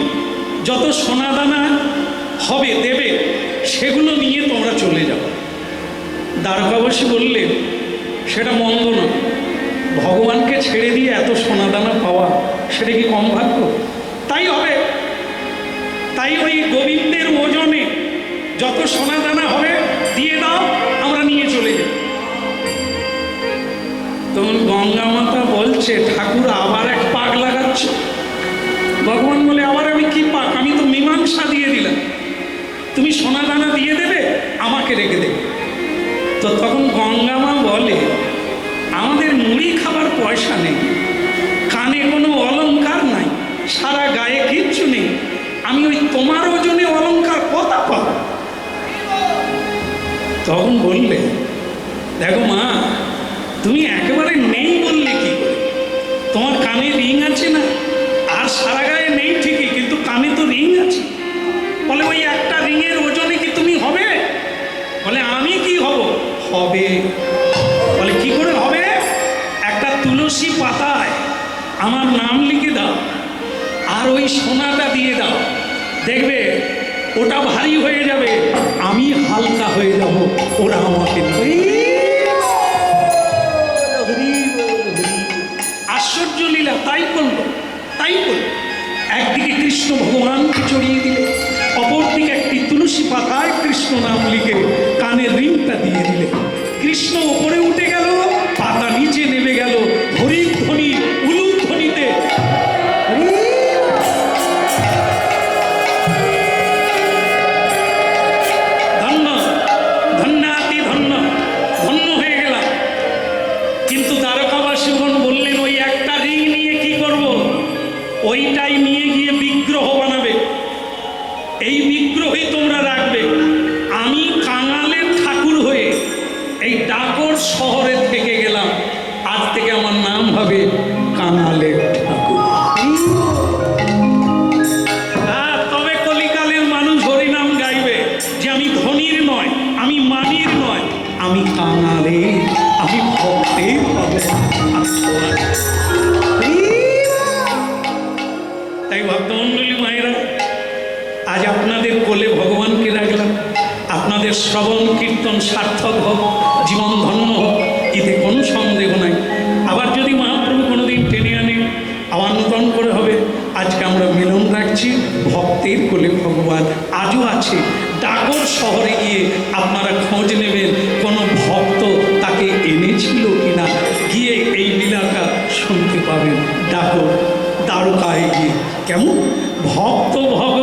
যত সোনাদানা হবে দেবে সেগুলো নিয়ে তোমরা চলে যাও। দ্বারকাবাসী বললেন, সেটা মন্দ না, ভগবানকে ছেড়ে দিয়ে এত সোনাদানা পাওয়া সেটা কি কম ভাগ্য? তাই হবে। তাই ওই গোবিন্দের ওজনে যত সোনাদানা হবে দিয়ে দাও, আমরা নিয়ে চলে যাই। তখন গঙ্গা মাতা বলছে, ঠাকুর আবার এক পাক লাগাচ্ছ। ভগবান বলে, আবার আমি কি পাক? আমি তো মীমাংসা দিয়ে দিলাম, তুমি সোনাদানা দিয়ে দেবে, আমাকে রেখে দেবে। তো তখন গঙ্গা মা বলে, আমাদের মুড়ি খাবার পয়সা নেই, কানে কোনো অলংকার নাই, সারা গায়ে কিচ্ছু নেই, আমি ওই তোমার ওজনে অলংকার কথা পাবো। তখন বললে, দেখো মা, তুমি একেবারে নেই বললে কি করে? তোমার কানে রিং আছে না, আর সারা গায়ে নেই ঠিকই, কিন্তু কানে তো রিং আছে। বলে ওই একটা রিংয়ের ওজনে কি তুমি হবে? বলে আমি কি হব? হবে। বলে কি করে হবে? একটা তুলসী পাতায় আমার নাম লিখে দাও, আর ওই সোনাটা দিয়ে দাও, দেখবে ওটা ভারী হয়ে যাবে, আমি হালকা হয়ে যাব, ওরা আমাকে নেবে। আশ্চর্য লীলা, তাই করলো, তাই করলো। একদিকে কৃষ্ণ ভগবানকে চড়িয়ে দিলে, অপরদিকে একটি তুলসী পাতায় কৃষ্ণ নাম লিখে কানের রিংটা দিয়ে দিলে। কৃষ্ণ উপরে উঠে গেল, পাতা নিচে নেমে গেল, হরির ধ্বনি উলুর ধ্বনিতে। ধন্য ধন্যাতি ধন্য, ধন্য হয়ে গেলাম। কিন্তু দ্বারকাবাসীগণ বললেন, ওই একটা রিং নিয়ে কি করব? ওইটাই নিয়ে গিয়ে বিগ্রহ বানাবে, এই বিগ্রহই তোমরা রাখবে। আমি কাঙালের ঠাকুর হয়ে এই ডাকর শহরে থেকে গেলাম, আজ থেকে আমার নাম হবে কাঙালের ঠাকুর। তবে কলিকালের মানুষ হরিনাম গাইবে যে আমি ধনীর নয়, আমি মানির নয়, আমি কাঙালের, আমি ভক্তের হবে। তাই ভক্তমণ্ডলী মায়েরা, আজ আপনাদের কোলে ভগবানকে রাখলাম, আপনাদের শ্রবণ কীর্তন সার্থক হোক, জীবন ধন্য হোক, এতে কোনো সন্দেহ নাই। আবার যদি মহাপ্রভু কোনোদিন টেনে আনে, আবার নূতন করে হবে। আজকে আমরা মিলন রাখছি, ভক্তের কোলে ভগবান আজও আছে। ডাকর শহরে গিয়ে আপনারা খোঁজ নেবেন কোনো ভক্ত তাকে এনেছিল কিনা, গিয়ে এই লীলাটা শুনতে পাবেন। ডাকর দ্বারকায় গিয়ে কেমন ভক্ত ভগবান